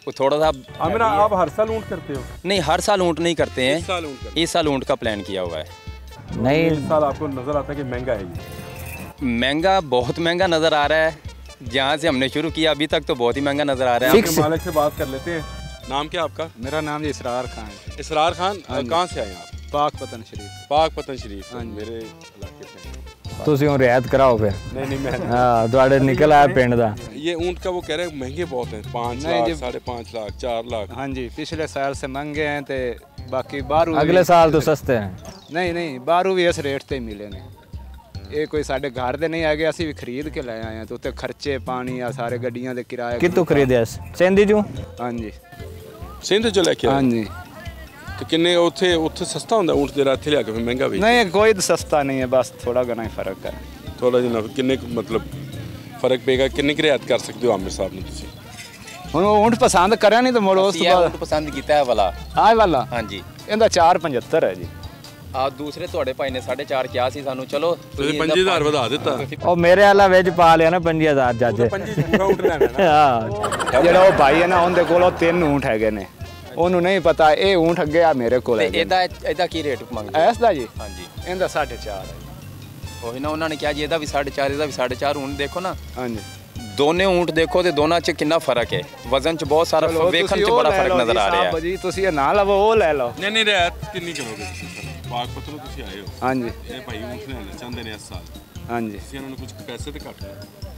[SPEAKER 7] वो थोड़ा सा।
[SPEAKER 1] आमिर आप हर साल ऊँट करते हो?
[SPEAKER 7] नहीं, हर साल ऊँट नहीं करते हैं,
[SPEAKER 1] इस साल ऊँट करते
[SPEAKER 7] इस साल ऊँट का प्लान किया हुआ है।
[SPEAKER 1] हो?
[SPEAKER 2] नहीं,
[SPEAKER 1] इस साल आपको नज़र आता है कि महंगा है ये?
[SPEAKER 7] महंगा, बहुत महंगा नज़र आ रहा है, जहाँ से हमने शुरू किया अभी तक तो बहुत ही महंगा नज़र आ रहा है।
[SPEAKER 1] आपके मालिक से बात कर लेते हैं। नाम क्या आपका?
[SPEAKER 3] मेरा नाम इसरार खान है।
[SPEAKER 1] इसरार खान, कहाँ से आए आप?
[SPEAKER 3] पाक पतन शरीफ।
[SPEAKER 1] पाक पतन शरीफ, मेरे इलाके से हैं।
[SPEAKER 2] ਤੁਸੀਂ ਉਹ ਰਿਆਇਤ ਕਰਾਓ ਫਿਰ।
[SPEAKER 1] नहीं मैं
[SPEAKER 2] ਹਾਂ ਤੁਹਾਡੇ ਨਿਕਲ ਆਇਆ ਪਿੰਡ ਦਾ।
[SPEAKER 1] ये ऊँट का वो कह रहे हैं महंगे बहुत हैं, 5
[SPEAKER 3] नहीं
[SPEAKER 1] लाख,
[SPEAKER 3] जी।
[SPEAKER 1] 5.5 लाख, 4 लाख।
[SPEAKER 3] हाँ जी, पिछले साल से महंगे हैं तो बाकी बारू
[SPEAKER 2] ਅਗਲੇ ਸਾਲ ਤੋਂ ਸਸਤੇ ਹੈ।
[SPEAKER 3] नहीं बारू भी इस रेट से ही मिले ने। ਇਹ ਕੋਈ ਸਾਡੇ ਘਰ ਦੇ ਨਹੀਂ ਹੈਗੇ, ਅਸੀਂ ਵੀ ਖਰੀਦ ਕੇ ਲੈ ਆਏ ਹਾਂ, ਤੇ ਉੱਤੇ ਖਰਚੇ ਪਾਣੀ ਆ ਸਾਰੇ ਗੱਡੀਆਂ ਦੇ ਕਿਰਾਏ।
[SPEAKER 2] ਕਿੱਥੋਂ ਖਰੀਦਿਆ ਸੀ? ਸਿੰਧੀ ਚੋਂ?
[SPEAKER 3] ਹਾਂਜੀ
[SPEAKER 1] ਸਿੰਧ ਚੋਂ ਲੈ ਕੇ ਆਏ?
[SPEAKER 3] ਹਾਂਜੀ।
[SPEAKER 1] ਤੇ ਕਿੰਨੇ ਉੱਥੇ ਸਸਤਾ ਹੁੰਦਾ ਊਂਟ ਜਿਹੜਾ ਇੱਥੇ ਲਿਆ ਕੇ ਫਿਰ ਮਹਿੰਗਾ ਵੇਚ?
[SPEAKER 3] नहीं कोई तो सस्ता नहीं है, बस थोड़ा घना ही फर्क है।
[SPEAKER 1] ਥੋੜਾ ਜਿਹਾ ਕਿੰਨੇ ਕੁ ਮਤਲਬ ਫਰਕ ਪਏਗਾ, ਕਿੰਨੀ ਕੁ ਰਿਆਇਤ ਕਰ ਸਕਦੇ ਹੋ ਆਮਿਰ ਸਾਹਿਬ ਨੂੰ ਤੁਸੀਂ?
[SPEAKER 3] ਹੁਣ ਉਹ ਊਂਠ ਪਸੰਦ ਕਰਿਆ ਨਹੀਂ ਤਾਂ ਮੁੜ ਉਸ ਤੋਂ
[SPEAKER 7] ਇਹ ਊਂਟ
[SPEAKER 3] ਬਾਅਦ
[SPEAKER 7] ਪਸੰਦ ਕੀਤਾ ਹੈ ਵਾਲਾ।
[SPEAKER 3] ਆਹ ਵਾਲਾ
[SPEAKER 7] ਹਾਂਜੀ,
[SPEAKER 3] ਇਹਦਾ 475 ਹੈ ਜੀ।
[SPEAKER 7] ਆ ਦੂਸਰੇ ਤੁਹਾਡੇ ਭਾਈ ਨੇ 4.5 ਕਿਹਾ ਸੀ ਸਾਨੂੰ, ਚਲੋ
[SPEAKER 1] ਤੁਸੀਂ 5000 ਵਧਾ ਦਿੱਤਾ।
[SPEAKER 2] ਉਹ ਮੇਰੇ ਵਾਲਾ ਵਿੱਚ ਪਾ ਲਿਆ ਨਾ 5000 ਜੱਜ।
[SPEAKER 1] 25 ਪੂਰਾ ਊਂਟ ਲੈਣਾ ਨਾ।
[SPEAKER 2] ਹਾਂ
[SPEAKER 3] ਜਿਹੜਾ ਉਹ ਭਾਈ ਹੈ ਨਾ, ਉਹਦੇ ਕੋਲ ਉਹ 3 ਊਂਠ ਹੈਗੇ ਨੇ, ਉਹਨੂੰ ਨਹੀਂ ਪਤਾ ਇਹ ਊਂਠ ਅੱਗੇ ਆ ਮੇਰੇ ਕੋਲ
[SPEAKER 7] ਤੇ
[SPEAKER 3] ਹੈਗੇ
[SPEAKER 7] ਇਹਦਾ ਕੀ ਰੇਟ ਮੰਗਦੇ?
[SPEAKER 3] ਐਸ ਦਾ ਜੀ
[SPEAKER 7] ਹਾਂਜੀ,
[SPEAKER 3] ਇਹਦਾ 4.5 ਹੈ।
[SPEAKER 7] ਉਹੀ ਨਾ ਉਹਨਾਂ ਨੇ ਕਿਹਾ ਜੀ ਇਹਦਾ ਵੀ 4.5, ਇਹਦਾ ਵੀ 4.5। ਊਂਟ ਦੇਖੋ ਨਾ,
[SPEAKER 3] ਹਾਂਜੀ
[SPEAKER 7] ਦੋਨੇ ਊਂਟ ਦੇਖੋ ਤੇ ਦੋਨਾਂ 'ਚ ਕਿੰਨਾ ਫਰਕ ਹੈ, ਵਜ਼ਨ 'ਚ ਬਹੁਤ ਸਾਰਾ, ਵੇਖਣ 'ਚ ਬੜਾ ਫਰਕ ਨਜ਼ਰ ਆ ਰਿਹਾ ਹੈ।
[SPEAKER 3] ਜੀ ਤੁਸੀਂ ਇਹ ਨਾ ਲਵੋ, ਉਹ ਲੈ ਲਓ।
[SPEAKER 1] ਨਹੀਂ ਰਿਆਇਤ ਕਿੰਨੀ ਕਰੋਗੇ ਤੁਸੀਂ ਸਰ? ਪਾਕ ਪਤਨ ਤੁਸੀਂ ਆਏ ਹੋ,
[SPEAKER 3] ਹਾਂਜੀ
[SPEAKER 1] ਇਹ ਭਾਈ ਊਂਟ ਲੈਣਾ ਚਾਹੁੰਦੇ ਨੇ ਇਸ ਸਾਲ,
[SPEAKER 3] ਹਾਂਜੀ।
[SPEAKER 1] ਤੁਸੀਂ ਇਹਨਾਂ ਨੂੰ ਕੁਝ ਪੈਸੇ ਤੇ ਘੱਟ ਲਓ।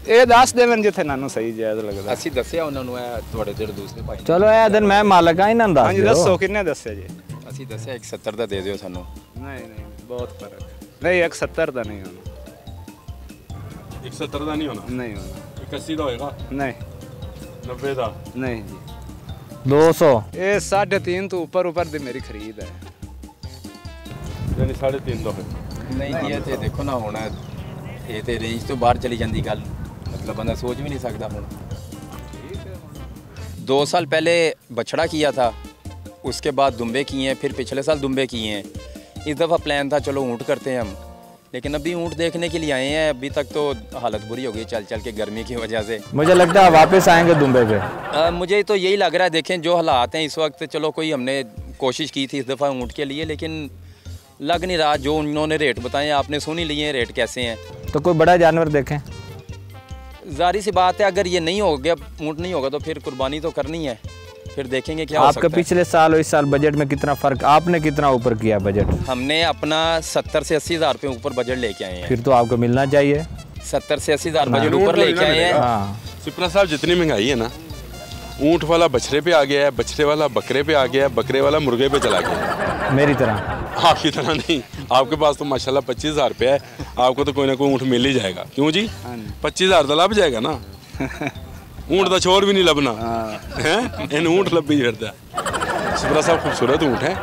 [SPEAKER 3] ਇਹ ਦੱਸ ਦੇਵਨ ਜਿੱਥੇ ਨਾਨੂੰ ਸਹੀ ਜਾਇਜ਼ ਲੱਗਦਾ।
[SPEAKER 7] ਅਸੀਂ ਦੱਸਿਆ ਉਹਨਾਂ ਨੂੰ, ਇਹ ਤੁਹਾਡੇ ਜਿਹੜੇ ਦੂਸਰੇ ਭਾਈ ਨੇ।
[SPEAKER 2] ਚਲੋ ਇਹ ਦਿਨ ਮੈਂ ਮਾਲਕ ਆ, ਇਹਨਾਂ ਨੂੰ ਦੱਸ
[SPEAKER 3] ਹਾਂਜੀ
[SPEAKER 2] ਦਿਓ।
[SPEAKER 3] ਦੱਸੋ ਕਿੰਨੇ ਦੱਸਿਆ ਜੀ?
[SPEAKER 7] ਅਸੀਂ ਦੱਸਿਆ 170 ਦਾ ਦੇ ਦਿਓ ਸਾਨੂੰ।
[SPEAKER 3] ਨਹੀਂ ਬਹੁਤ ਫਰਕ। ਨਹੀਂ 170 ਦਾ ਨਹੀਂ ਹੋਣਾ।
[SPEAKER 1] 170 ਦਾ ਨਹੀਂ ਹੋਣਾ,
[SPEAKER 3] ਨਹੀਂ ਹੋਣਾ।
[SPEAKER 1] 81 ਦਾ ਹੋਏਗਾ,
[SPEAKER 3] ਨਹੀਂ
[SPEAKER 1] 90 ਦਾ।
[SPEAKER 3] ਨਹੀਂ ਜੀ,
[SPEAKER 2] 200
[SPEAKER 3] ਇਹ 3.5 ਤੋਂ ਉੱਪਰ ਦੀ ਮੇਰੀ ਖਰੀਦ ਹੈ।
[SPEAKER 1] ਯਾਨੀ 3.5 ਦਾ ਹੋਏਗਾ।
[SPEAKER 7] ਨਹੀਂ ਜੀ, ਇਹ ਤੇ ਦੇਖੋ ਨਾ, ਹੁਣ ਇਹ ਤੇ ਰੇਂਜ ਤੋਂ ਬਾਹਰ ਚਲੀ ਜਾਂਦੀ ਗੱਲ, मतलब बंदा सोच भी नहीं सकता। हूँ 2 साल पहले बछड़ा किया था, उसके बाद दुम्बे किए हैं, फिर पिछले साल दुम्बे किए हैं। इस दफ़ा प्लान था चलो ऊँट करते हैं हम, लेकिन अभी ऊँट देखने के लिए आए हैं। अभी तक तो हालत बुरी हो गई चल चल के गर्मी की वजह से।
[SPEAKER 2] मुझे लगता है वापस आएंगे दुम्बे पे।
[SPEAKER 7] मुझे तो यही लग रहा है, देखें जो हालात हैं इस वक्त। चलो कोई हमने कोशिश की थी इस दफ़ा ऊँट के लिए, लेकिन लग नहीं रहा। जो उन्होंने रेट बताए आपने सुन ही लिए हैं, रेट कैसे हैं।
[SPEAKER 2] तो कोई बड़ा जानवर देखें।
[SPEAKER 7] जारी सी बात है, अगर ये नहीं हो गया, ऊँट नहीं होगा तो फिर कुर्बानी तो करनी है। फिर देखेंगे क्या हो
[SPEAKER 2] आपके
[SPEAKER 7] सकता है।
[SPEAKER 2] पिछले साल और इस साल बजट में कितना फर्क, आपने कितना ऊपर किया बजट?
[SPEAKER 7] हमने अपना 70 से 80 हज़ार रुपये ऊपर बजट लेके आए हैं।
[SPEAKER 2] फिर तो आपको मिलना चाहिए।
[SPEAKER 7] 70 से 80 हज़ार बजट ऊपर लेके आए हैं।
[SPEAKER 2] हाँ
[SPEAKER 1] सिपरा साहब, जितनी महंगाई है ना, ऊँट वाला बछड़े पे आ गया है, बछड़े वाला बकरे पे आ गया है, बकरे वाला मुर्गे पे चला गया है।
[SPEAKER 2] मेरी तरह।
[SPEAKER 1] आपकी तरह नहीं, आपके पास तो माशाल्लाह 25,000 रुपये है, आपको तो कोई ना कोई ऊँट मिल ही जाएगा। क्यों जी? 25,000 तो लभ जाएगा ना। ऊँट का छोर भी नहीं लभना है, इन ऊँट लभ भी फिरता है। सिपरा साहब खूबसूरत ऊँट है।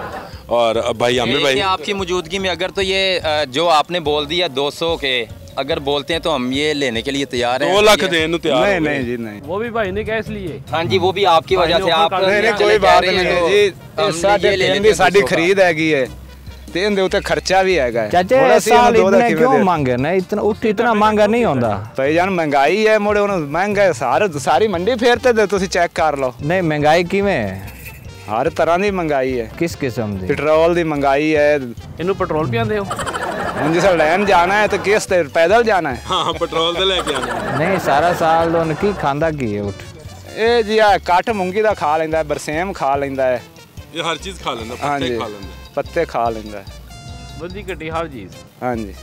[SPEAKER 1] और अब भाई आमिर भाई,
[SPEAKER 7] आपकी मौजूदगी में अगर तो ये जो आपने बोल दिया 200 के अगर बोलते हैं तो हम ये लेने के लिए तैयार हैं।
[SPEAKER 1] 2 लाख देने तैयार।
[SPEAKER 3] नहीं नहीं जी नहीं,
[SPEAKER 6] वो भी भाई ने क्या इसलिए।
[SPEAKER 7] हाँ जी, वो भी आपकी वजह से। आप
[SPEAKER 3] नहीं कोई बात नहीं है जी, साढ़े 3 ਦੀ ਸਾਡੀ ਖਰੀਦ ਹੈਗੀ ਹੈ ਤੇ ਇਹਦੇ ਉੱਤੇ ਖਰਚਾ ਵੀ ਹੈਗਾ ਹੈ।
[SPEAKER 2] चाचा
[SPEAKER 3] ਹੁਣ
[SPEAKER 2] ये
[SPEAKER 3] ਅਸੀਂ
[SPEAKER 2] साल
[SPEAKER 3] ਉਹਨੂੰ ਦੋ ਦਾ
[SPEAKER 2] इतने
[SPEAKER 3] ਕਿਵੇਂ
[SPEAKER 2] क्यों
[SPEAKER 3] ਦੇ-
[SPEAKER 2] मांगे ना? इतना ऊँट इतना महंगा नहीं होता।
[SPEAKER 3] ਭਾਈ ਜਾਨ ਮਹਿੰਗਾਈ ਹੈ ਮੋੜੇ, ਉਹਨੂੰ ਮਹਿੰਗਾ ਹੈ, ਸਾਰੀ ਮੰਡੀ ਫੇਰਤੇ ਦੇ ਤੁਸੀਂ ਚੈੱਕ ਕਰ ਲਓ।
[SPEAKER 2] नहीं महंगाई किवें है?
[SPEAKER 3] ਹਰ ਤਰ੍ਹਾਂ ਦੀ ਮਹਿੰਗਾਈ ਹੈ,
[SPEAKER 2] किस किस्म की?
[SPEAKER 3] ਪੈਟਰੋਲ ਦੀ ਮਹਿੰਗਾਈ ਹੈ।
[SPEAKER 6] ਇਹਨੂੰ ਪੈਟਰੋਲ ਪਿਆਉਂਦੇ ਹੋ?
[SPEAKER 3] ਹੁਣ ਜਿਸ ਲੈਣ ਜਾਣਾ ਹੈ ਤਾਂ ਕਿਸ ਤੇ ਪੈਦਲ ਜਾਣਾ ਹੈ।
[SPEAKER 1] हाँ पेट्रोल तो लेके आना।
[SPEAKER 2] नहीं सारा साल तो की खांदा की है ऊँट?
[SPEAKER 3] ਇਹ ਜੀ ਆ ਕੱਟ ਮੂੰਗੀ ਦਾ ਖਾ ਲੈਂਦਾ ਹੈ, ਬਰਸੇਮ ਖਾ ਲੈਂਦਾ ਹੈ,
[SPEAKER 1] ये हर चीज़ खा लेंदा,
[SPEAKER 3] हाँ
[SPEAKER 1] पत्ते
[SPEAKER 3] जी।
[SPEAKER 1] खा लेंदा।
[SPEAKER 3] ਪੱਤੇ ਖਾ ਲੈਂਦਾ ਹੈ।
[SPEAKER 6] ਵਧੀ ਘਟੀ ਹਰ ਚੀਜ਼।
[SPEAKER 3] ਹਾਂਜੀ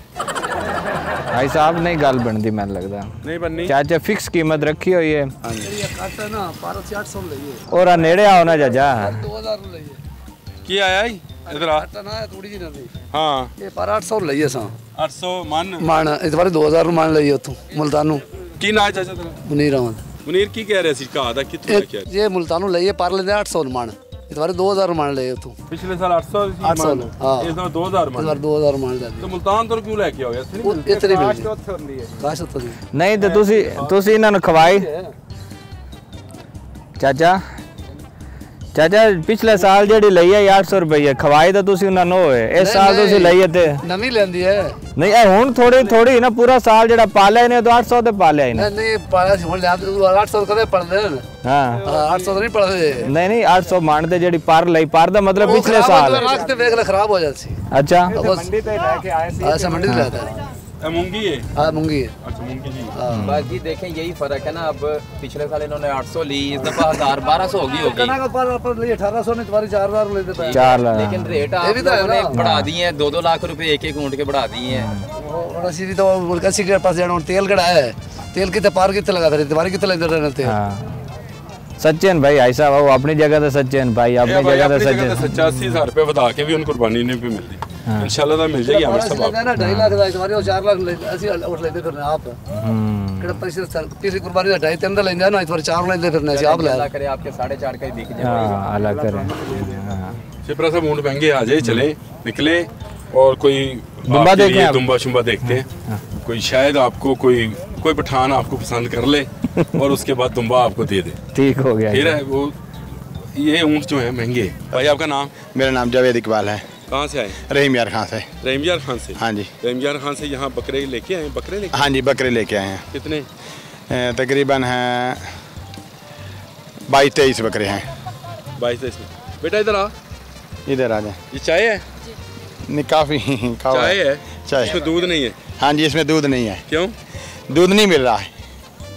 [SPEAKER 2] भाई साहब नहीं गल बनती मैं लगता।
[SPEAKER 1] नहीं बननी।
[SPEAKER 2] चाचा फिक्स कीमत रखी हुई है।
[SPEAKER 3] ਹਾਂਜੀ
[SPEAKER 8] ना 1200 लइए
[SPEAKER 2] और नेड़े आओ ना चाचा।
[SPEAKER 8] 2000 लइए
[SPEAKER 1] की आया ही इधर आ।
[SPEAKER 8] आटा ना थोड़ी जी नहीं
[SPEAKER 1] हाँ
[SPEAKER 8] ये पर 800 लइए सा
[SPEAKER 1] 800 मन
[SPEAKER 8] मान इस बार 2000 मान लइए उतों मुल्तानू
[SPEAKER 1] की ना चाचा तेरा?
[SPEAKER 8] मुनीर अहमद
[SPEAKER 1] मुनीर की कह रहे सी कहा था कितना क्या?
[SPEAKER 8] ये मुल्तानू लइए पर लेंदे 800 मान इस बार 2000 मान लइए उतों
[SPEAKER 1] पिछले साल 800 सी
[SPEAKER 8] 800
[SPEAKER 1] मान।
[SPEAKER 8] हाँ।
[SPEAKER 1] इस बार 2000
[SPEAKER 8] इस
[SPEAKER 1] मान।
[SPEAKER 8] बार 2000 मान ले
[SPEAKER 1] तो मुल्तान तो क्यों लेके आओ यार? इतनी मिलती है।
[SPEAKER 8] इतनी मिल काश तो
[SPEAKER 2] नहीं तो तुसी इन्हां नूं खवाई चाचा। चाचा पिछले साल जेडी लई है 800 रुपये खवाई तो तुसी उन्हां नो होए। इस साल तुसी लई है ते
[SPEAKER 8] नवी लेंदी है
[SPEAKER 2] नहीं ए हुन थोड़ी थोड़ी ना पूरा साल जेड़ा पाले ने तो 800 ते पाले ही ना।
[SPEAKER 8] नहीं पाला से ले 800 कदे पड़ दे
[SPEAKER 2] हां
[SPEAKER 8] 800 तो नहीं पड़दे
[SPEAKER 2] नहीं नहीं 800 मानते जेडी पार लई पार दा मतलब पिछले साल
[SPEAKER 8] रात ते वेख ले खराब हो जाती।
[SPEAKER 2] अच्छा
[SPEAKER 3] ਮੰਡੀ ਤੇ ਲੈ ਕੇ ਆਏ ਸੀ।
[SPEAKER 8] ऐसा मंडी से लाता है
[SPEAKER 1] ये मूंगी है।
[SPEAKER 8] हां मूंगी है
[SPEAKER 1] अच्छा मूंगी जी।
[SPEAKER 7] बाकी देखें यही फर्क है ना। अब पिछले साल इन्होंने 800 ली, इस दफा 1200 होगी
[SPEAKER 8] कना का पर लिए 1800 नहीं तुम्हारी 4000 लेते पे
[SPEAKER 2] 4 लाख।
[SPEAKER 7] लेकिन रेट
[SPEAKER 8] ये
[SPEAKER 7] आप
[SPEAKER 8] भी तो है
[SPEAKER 7] लोगों ने
[SPEAKER 8] ना।
[SPEAKER 7] बढ़ा दिए हैं। 2-2 लाख रुपए एक ऊँट के बढ़ा दिए हैं।
[SPEAKER 8] और ਅਸੀਂ ਵੀ ਤਾਂ ਮੁਲਕ ਸੀ ਕੇ ਪਾਸ ਜਾਣਾ तेल कड़ा है तेल कितने पार कितने लगा था तुम्हारी कितने लेते रहने तेल
[SPEAKER 2] हाँ सचिन भाई ऐसा वो अपनी जगह तो सचिन भाई अपनी जगह तो सचिन
[SPEAKER 1] 85,000 रुपये बता के भी उन कुर्बानी नहीं भी मिलती। इंशाल्लाह तो मिल जाएगी हमें सब।
[SPEAKER 8] ना 2.5 लाख ਦਾ तुम्हारी 4 लाख ਅਸੀਂ ਉਠ ਲੈਂਦੇ ਫਿਰਨੇ ਆਪ ਕਿਹੜਾ ਪਿਛਲੀ ਕੁਰਬਾਨੀ ਦਾ 2.5-3 ਦਾ ਲੈਂਦੇ ਨਾ ਇਸ ਵਾਰ 4 ਲੈਂਦੇ ਫਿਰਨੇ ਅਸੀਂ ਆਪ ਲੈ
[SPEAKER 7] अल्लाह करे आपके 4.5 का ही बिक जाए।
[SPEAKER 2] हाँ अलग करें हाँ
[SPEAKER 1] शिप्रा साहब ऊँट महंगे आ जाए, चले निकले और कोई
[SPEAKER 2] दुम्बा
[SPEAKER 1] आपके
[SPEAKER 2] देखें
[SPEAKER 1] लिए
[SPEAKER 2] आप।
[SPEAKER 1] दुम्बा शुम्बा देखते हैं। कोई शायद आपको कोई पठान आपको पसंद कर ले और उसके बाद दुम्बा आपको दे दे।
[SPEAKER 2] ठीक हो गया
[SPEAKER 1] फिर है वो ये ऊँट जो है महंगे। भाई आपका नाम?
[SPEAKER 9] मेरा नाम जावेद इकबाल है।
[SPEAKER 1] कहाँ से आए?
[SPEAKER 9] रहीम यार खान से।
[SPEAKER 1] रहीम यार खान से।
[SPEAKER 9] हाँ जी।
[SPEAKER 1] रहीम यार खान से यहाँ बकरे लेके आए? बकरे लेके
[SPEAKER 9] हाँ जी बकरे लेके आए हैं।
[SPEAKER 1] कितने?
[SPEAKER 9] तकरीबन हैं 22-23 बकरे हैं।
[SPEAKER 1] 22-23 में। बेटा इधर आ,
[SPEAKER 9] इधर आ जाए।
[SPEAKER 1] ये चाय है?
[SPEAKER 9] नहीं काफ़ी
[SPEAKER 1] चाय है?
[SPEAKER 9] चाय।
[SPEAKER 1] इसमें दूध नहीं है?
[SPEAKER 9] हाँ जी इसमें दूध नहीं है।
[SPEAKER 1] क्यों?
[SPEAKER 9] दूध नहीं मिल रहा है।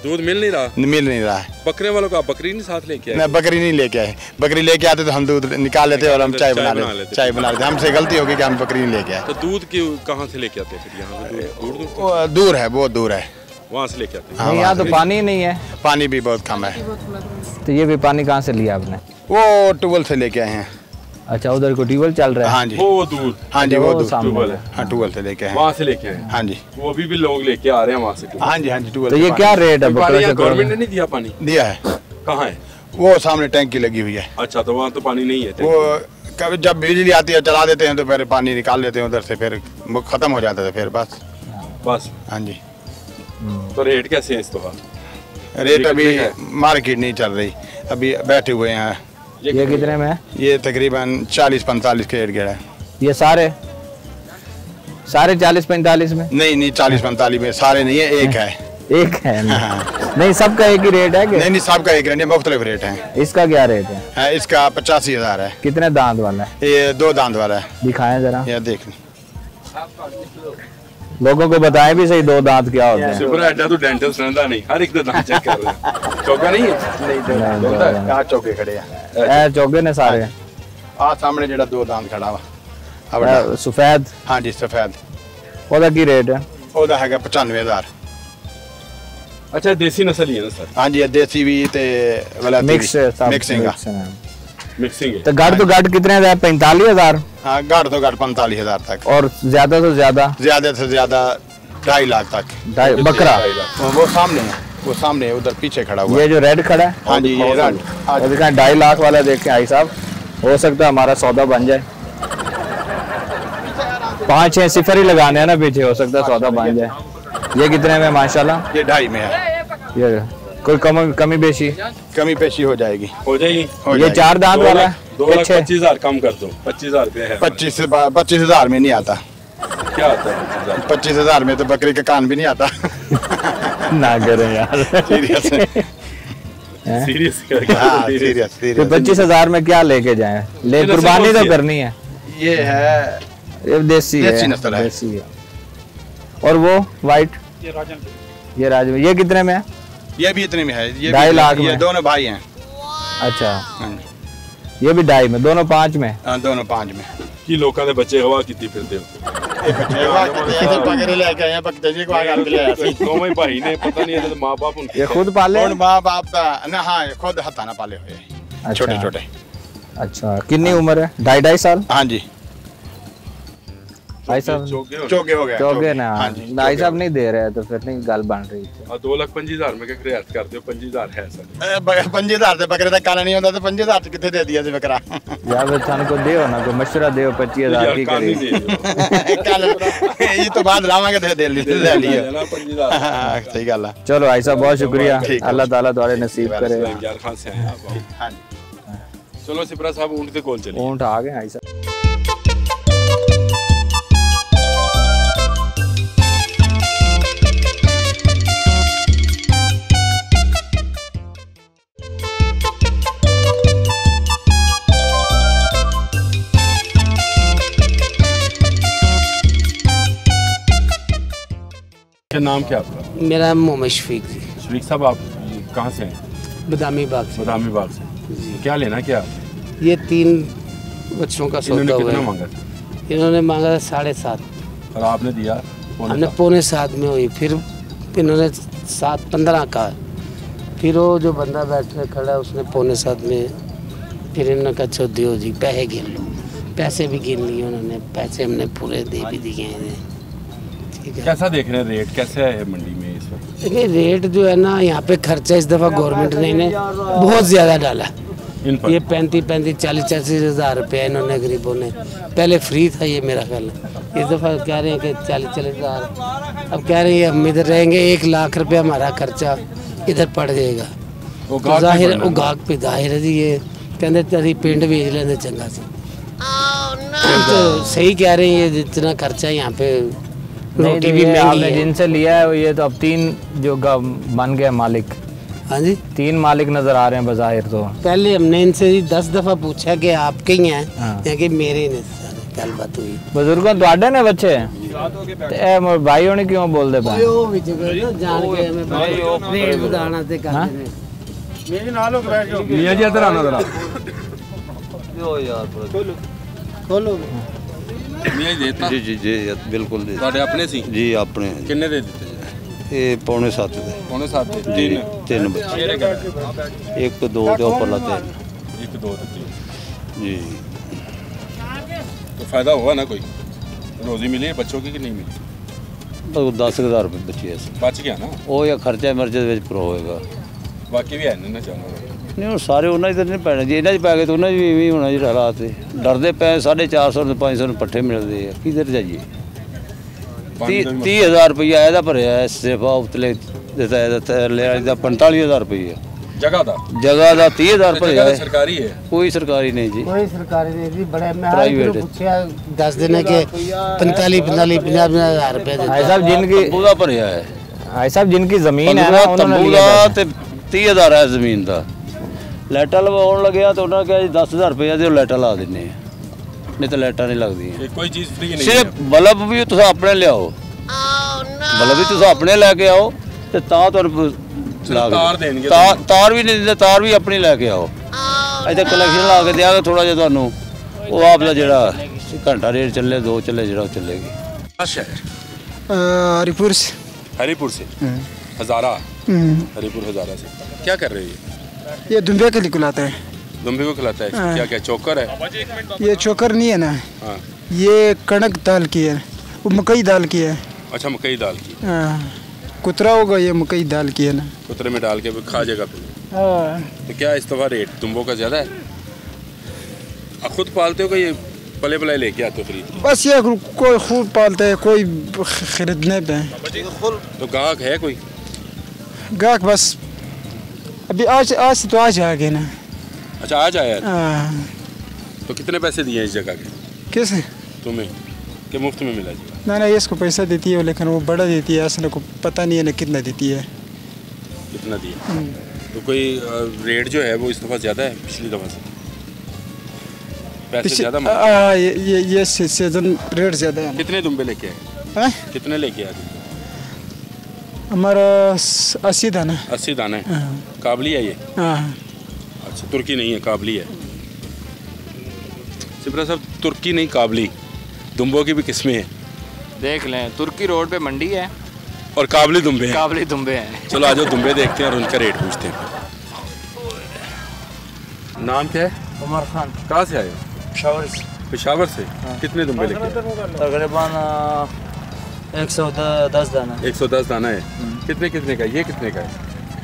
[SPEAKER 1] दूध मिल नहीं रहा?
[SPEAKER 9] मिल नहीं रहा है।
[SPEAKER 1] बकरे वालों को आप बकरी नहीं साथ लेके आए?
[SPEAKER 9] मैं बकरी नहीं लेके आए। बकरी लेके आते तो हम दूध निकाल लेते और हम चाय बना लेते। चाय बना लेते। हमसे गलती होगी कि हम बकरी नहीं लेके आए।
[SPEAKER 1] तो दूध क्यों कहाँ से लेके आते हैं फिर यहाँ पे? दूर
[SPEAKER 9] वो दूर है, बहुत दूर है।
[SPEAKER 1] वहाँ से लेके आते हैं?
[SPEAKER 9] हाँ,
[SPEAKER 2] नहीं यहाँ तो पानी ही नहीं है।
[SPEAKER 9] पानी भी बहुत कम है।
[SPEAKER 2] तो ये भी पानी कहाँ से लिया आपने?
[SPEAKER 9] वो ट्यूबवेल से लेके आए हैं।
[SPEAKER 2] अच्छा उधर को ट्यूबवेल चल रहा है?
[SPEAKER 9] हाँ जी
[SPEAKER 1] वो दूर।
[SPEAKER 9] हाँ जी वो दूर
[SPEAKER 2] सामने
[SPEAKER 1] ट्यूबवेल है।
[SPEAKER 9] हाँ ट्यूबवेल से लेके आए हैं।
[SPEAKER 1] वहाँ से लेके आए?
[SPEAKER 9] हाँ जी
[SPEAKER 1] वो अभी भी लोग लेके आ रहे हैं वहाँ से।
[SPEAKER 9] हाँ जी हाँ जी ट्यूबवेल
[SPEAKER 2] तो
[SPEAKER 9] से
[SPEAKER 2] ये
[SPEAKER 9] पानी
[SPEAKER 2] क्या रेट है बकरे से?
[SPEAKER 1] गवर्नमेंट ने नहीं दिया पानी?
[SPEAKER 9] दिया है।
[SPEAKER 1] कहाँ है?
[SPEAKER 9] वो सामने टैंकी लगी हुई है।
[SPEAKER 1] अच्छा तो वहाँ तो पानी नहीं है?
[SPEAKER 9] वो कभी जब बिजली आती है चला देते हैं तो फिर पानी निकाल लेते हैं उधर से, फिर वो खत्म हो जाता है फिर बस।
[SPEAKER 1] बस।
[SPEAKER 9] हाँ जी।
[SPEAKER 1] तो रेट कैसे है इस तो?
[SPEAKER 9] रेट अभी मार्केट नहीं चल रही, अभी बैठे हुए हैं।
[SPEAKER 2] ये कितने में है?
[SPEAKER 9] ये तकरीबन 40-45 के इर्द गिर्द है।
[SPEAKER 2] ये सारे 40-45 में?
[SPEAKER 9] नहीं 40-45 में सारे नहीं है, एक है।
[SPEAKER 2] एक है नहीं सबका एक ही रेट है क्या?
[SPEAKER 9] नहीं सबका एक रेट है, मुख्तलिफ रेट है।
[SPEAKER 2] इसका क्या रेट है?
[SPEAKER 9] इसका 85,000 है।
[SPEAKER 2] कितने दांत वाला है?
[SPEAKER 9] ये 2 दांत वाला है।
[SPEAKER 2] दिखाएं जरा।
[SPEAKER 9] ये देख
[SPEAKER 2] लोगों को बताएं भी सही 2 दांत क्या होते हैं।
[SPEAKER 1] सुपर एडा तो डेंटिस्ट रहता नहीं, हर एक दांत चेक कर रहे हैं। चौका नहीं है
[SPEAKER 9] आ चौके खड़े आ
[SPEAKER 2] ए चौके ने सारे
[SPEAKER 9] आ सामने जेड़ा दो दांत खड़ा वा
[SPEAKER 2] सफेद
[SPEAKER 9] हाँ जी सफेद
[SPEAKER 2] ओदा की रेट है
[SPEAKER 9] ओदा हैगा 95,000
[SPEAKER 1] अच्छा देसी नस्ल ही है ना सर
[SPEAKER 9] हाँ जी देसी भी ते वलायती
[SPEAKER 2] मिक्स
[SPEAKER 9] मिक्सिंग
[SPEAKER 1] मिक्सिंग है
[SPEAKER 2] तो गाड़ तो गाड़ कितने का 45,000
[SPEAKER 9] हाँ गाड़ तो गाड़ 45,000 तक
[SPEAKER 2] और ज्यादा से ज्यादा
[SPEAKER 9] 2.5 लाख तक
[SPEAKER 2] बकरा
[SPEAKER 9] वो सामने है वो सामने है उधर पीछे खड़ा हुआ
[SPEAKER 2] ये जो रेड खड़ा है
[SPEAKER 9] हाँ जी ये रेड
[SPEAKER 2] 2.5 लाख वाला देख के भाई साहब हो सकता है हमारा सौदा बन जाए 5-6 सिफर ही लगाने हैं ना पीछे हो सकता है सौदा बन जाए ये कितने में माशाल्लाह
[SPEAKER 9] ये 2.5 में है
[SPEAKER 2] ये कोई कमी पेशी
[SPEAKER 9] हो जाएगी
[SPEAKER 2] ये 4 दांत वाला है
[SPEAKER 1] 2,25,000 कम कर दो 25,000 रुपया है
[SPEAKER 9] 25,000 में नहीं आता
[SPEAKER 1] क्या आता है
[SPEAKER 9] 25,000 में तो बकरी का कान भी नहीं आता
[SPEAKER 2] ना करें यार
[SPEAKER 1] सीरियस
[SPEAKER 9] सीरियस
[SPEAKER 2] तो 25,000 में क्या लेके जाएं ले कुर्बानी तो करनी है
[SPEAKER 9] ये है
[SPEAKER 2] ये देसी
[SPEAKER 9] नस्ल है
[SPEAKER 2] देसी है और वो वाइट ये राजू ये कितने में है
[SPEAKER 9] ये भी इतने में है ये
[SPEAKER 2] 2.5 लाख में
[SPEAKER 9] ये दोनों भाई हैं
[SPEAKER 2] अच्छा ये भी 2.5 में दोनों 5 में
[SPEAKER 9] दोनों 5 में
[SPEAKER 1] की लोगों ने बच्चे हवा कितनी फिरते हो
[SPEAKER 9] बकरे लेके आए बकते जी को आगे ले आए
[SPEAKER 1] दोनों भाई ने पता नहीं है माँ बाप उनके
[SPEAKER 2] ये खुद पाले
[SPEAKER 9] माँ बाप का ना हाँ खुद हथाना पाले हुए छोटे छोटे
[SPEAKER 2] अच्छा कितनी उम्र है 2.5 साल
[SPEAKER 9] हाँ जी
[SPEAKER 2] भाई साहब
[SPEAKER 9] चौके हो गए
[SPEAKER 2] चौके ना भाई साहब नहीं दे रहे तो फिर नहीं गल बन रही थी
[SPEAKER 1] 2,25,000 में क्या रियायत कर दो 25,000 है सर
[SPEAKER 9] 25,000 से बकरे का काला नहीं होता तो 25,000 कितने दे दिया बकरा
[SPEAKER 2] यार थान को दियो ना कोई मशवरा दियो 25,000 की करी
[SPEAKER 9] ये तो बाद लावांगे दे लियो सही गल है
[SPEAKER 2] चलो भाई साहब बहुत शुक्रिया अल्लाह ताला तुम्हारे नसीब करे
[SPEAKER 1] खान से आए आप हां चलो सिपरा साहब ऊंट के कोल चलिए
[SPEAKER 2] ऊंट आ गए भाई साहब
[SPEAKER 1] नाम क्या आपका
[SPEAKER 10] मेरा मोहम्मद शफीक जी
[SPEAKER 1] शफीक साहब आप कहाँ से हैं
[SPEAKER 10] बदामी बाग से
[SPEAKER 1] क्या लेना क्या
[SPEAKER 10] ये 3 बच्चों का सौदा हुआ है
[SPEAKER 1] मांगा
[SPEAKER 10] इन्होंने मांगा 7.5
[SPEAKER 1] और आपने दिया
[SPEAKER 10] हमने 6.25 में हुई फिर इन्होंने 7.15 का फिर वो जो बंदा बैठने खड़ा उसने 6.25 में फिर इन्होंने कहा चो दियो जी पैसे गिन लो पैसे भी गिन लिए उन्होंने पैसे हमने पूरे दे भी दिए हैं
[SPEAKER 1] कैसा देख रहे हैं रेट कैसे है मंडी में इस वक्त
[SPEAKER 10] देखिए रेट जो है ना यहाँ पे खर्चा इस दफ़ा गवर्नमेंट ने बहुत ज़्यादा डाला ये 35-40 हज़ार रुपया इन्होंने गरीबों ने पहले फ्री था ये मेरा ख्याल इस दफ़ा कह रहे हैं कि 40 हज़ार अब कह रहे हैं हम इधर रहेंगे 1 लाख रुपया हमारा खर्चा इधर पड़ जाएगा जाहिर वो गाहक पे जाहिर है जी ये कहते अभी पिंड बेच लेंगे चंगा से तो सही कह रहे हैं ये जितना खर्चा यहाँ पे रोटी भी
[SPEAKER 2] आपने जिनसे लिया है ये तो अब 3 जो बन गए मालिक
[SPEAKER 10] हाँ जी
[SPEAKER 2] 3 मालिक नजर आ रहे हैं बज़ाहिर तो
[SPEAKER 10] पहले हमने इनसे 10 दफ़ा पूछा कि आपके ही हैं या कि मेरे ने गल बात हुई
[SPEAKER 2] बुजुर्गों ਤੁਹਾਡੇ ਨੇ ਬੱਚੇ ਤੇ ਇਹ ਭਾਈ ਹੋਣੇ ਕਿਉਂ ਬੋਲਦੇ ਪਏ
[SPEAKER 10] ਉਹ ਵਿੱਚ ਜਾਣ ਕੇ ਹमें ਰੇਟ ਵਧਾਣਾ ਤੇ ਕਰਦੇ ਨੇ
[SPEAKER 1] ਮੇਰੇ ਨਾਲ ਹੋ ਕੇ ਬੈਠ ਜਾਓ ਮੀਆਂ ਜੀ ਇੱਧਰ ਆਣਾ ਜ਼ਰਾ
[SPEAKER 10] यो यार खोलो
[SPEAKER 1] ਮੀਆਂ ਜੀ ਦੇਤਾ
[SPEAKER 11] जी बिल्कुल दे
[SPEAKER 1] ਤੁਹਾਡੇ ਆਪਣੇ ਸੀ
[SPEAKER 11] जी अपने
[SPEAKER 1] ਕਿੰਨੇ ਦੇ ਦਿੱਤੇ
[SPEAKER 11] ये 6.25 दे
[SPEAKER 1] 7.5 ਦੇ
[SPEAKER 11] जी 3 बच्चे 1 2 ਦੇ ਉੱਪਰ ਲਾਤੇ
[SPEAKER 1] 1 2 ਦਿੱਤੇ
[SPEAKER 11] जी
[SPEAKER 1] तो फायदा हुआ ना कोई रोजी मिली है बच्चों की कि नहीं मिली
[SPEAKER 11] तो 10,000 रुपये बचे
[SPEAKER 1] बच गया ना
[SPEAKER 11] वो या खर्चा मर्चे ਵਿੱਚ ਪਰ ਹੋਏਗਾ
[SPEAKER 1] बाकी भी है ना जानवर
[SPEAKER 11] नहीं ਹੁਣ ਸਾਰੇ ਉਹਨਾਂ ਦੇ ਨਹੀਂ ਪੈਣੇ ਜੀ ਇਹਨਾਂ 'ਚ ਪੈ ਗਏ ਤਾਂ ਉਹਨਾਂ 'ਚ ਵੀ ਇਵੇਂ ਹੋਣਾ ਜੀ ਹਾਲਾਤ ਡਰਦੇ ਪਏ 450 ਤੇ 500 ਨੂੰ ਪੱਠੇ ਮਿਲਦੇ ਆ ਕਿਧਰ ਜਾਈਏ 30,000 रुपया ਇਹਦਾ ਭਰਿਆ ਸਿਫਾ ਉਤਲੇ ਦਿੱਤਾ ਲੈ ਦਾ 45,000 रुपया
[SPEAKER 1] जगह का
[SPEAKER 11] 30,000 रुपया है
[SPEAKER 1] सरकारी है
[SPEAKER 11] कोई सरकारी नहीं जी
[SPEAKER 10] कोई सरकारी नहीं जी बड़े मैं पूछा 10 दिन के 45-50,000 रुपए
[SPEAKER 2] भाई साहब जिनकी
[SPEAKER 11] पूरा भरिया है
[SPEAKER 2] भाई साहब जिनकी जमीन है ना
[SPEAKER 11] उन्होंने लिया ते 30,000 है जमीन का लाइटा लवाउन लगे तो उन्होंने कहा जी 10,000 रुपया दे लाइटा ला देने नहीं तो लाइटा नहीं लगती
[SPEAKER 1] कोई चीज फ्री नहीं
[SPEAKER 11] सिर्फ बल्ब भी तुम अपने लियाओ बल्ब भी तुम अपने लैके आओ तो ਤਾਰ ਵੀ ਨਹੀਂ ਦਿੰਦੇ, ਤਾਰ ਵੀ ਆਪਣੀ ਲੈ ਕੇ ਆਓ। ਇੱਥੇ ਕਲੈਕਸ਼ਨ ਲਾ ਕੇ ਦਿਆਂਗੇ ਥੋੜਾ ਜਿਹਾ ਤੁਹਾਨੂੰ, ਉਹ ਆਪ ਦਾ ਜਿਹੜਾ घंटा रेट चले 2 चले जरा चलेगी।
[SPEAKER 12] हरिपुर से।
[SPEAKER 1] हरिपुर से हज़ारा। हरिपुर हज़ारा से क्या कर रहे हैं
[SPEAKER 12] ये दुम्बे के लिए खिलाता है।
[SPEAKER 1] दुम्बे को खिलाता है। क्या क्या चोकर है?
[SPEAKER 12] ये चोकर नहीं है ना।
[SPEAKER 1] हाँ।
[SPEAKER 12] ये कणक दाल की है, वो मकई दाल की है।
[SPEAKER 1] अच्छा मकई दाल की।
[SPEAKER 12] कुतरा होगा, ये मकई दाल की है ना।
[SPEAKER 1] कुतरे में डाल के खा जाएगा फिर। तो क्या इस दफ़ा रेट दुम्बों का ज़्यादा है? खुद पालते हो कि ये पले पले लेके आते हो खरीद?
[SPEAKER 12] बस ये कोई खुद पालता है, कोई खरीदने पे।
[SPEAKER 1] तो गाहक है कोई?
[SPEAKER 12] गाहक बस अभी आज तो आज आ गए ना।
[SPEAKER 1] अच्छा आज आया? तो कितने पैसे दिए इस जगह के?
[SPEAKER 12] किसे?
[SPEAKER 1] तुम्हें कि मुफ्त में मिला जी?
[SPEAKER 12] ना इसको पैसा देती है, लेकिन वो बड़ा देती है, असले को पता नहीं है ना कितना देती है।
[SPEAKER 1] कितना दिया? तो कोई रेट जो है वो इस दफ़ा ज़्यादा है पिछली दफ़ा से? पैसे ज़्यादा?
[SPEAKER 12] ये सीजन रेट ज़्यादा है।
[SPEAKER 1] कितने दुम्बे लेके आए? कितने लेके आए?
[SPEAKER 12] हमारा 80 दाना।
[SPEAKER 1] 80 दाना है। काबली है ये? अच्छा तुर्की नहीं है, काबली है। सिमरा साहब तुर्की नहीं काबली, दुम्बों की भी किस्में हैं।
[SPEAKER 2] देख लें, तुर्की रोड पे मंडी है
[SPEAKER 1] और काबली दुम्बे हैं।
[SPEAKER 2] काबली दुम्बे हैं।
[SPEAKER 1] चलो आज दुम्बे देखते हैं और उनका रेट पूछते हैं। नाम क्या है?
[SPEAKER 13] उमर खान।
[SPEAKER 1] कहाँ से आए?
[SPEAKER 13] पेशावर से।
[SPEAKER 1] पेशावर से? कितने दुम्बे लेके?
[SPEAKER 13] तकरीबन 110 दाना।
[SPEAKER 1] 110 दाना है। कितने कितने का? ये कितने का है?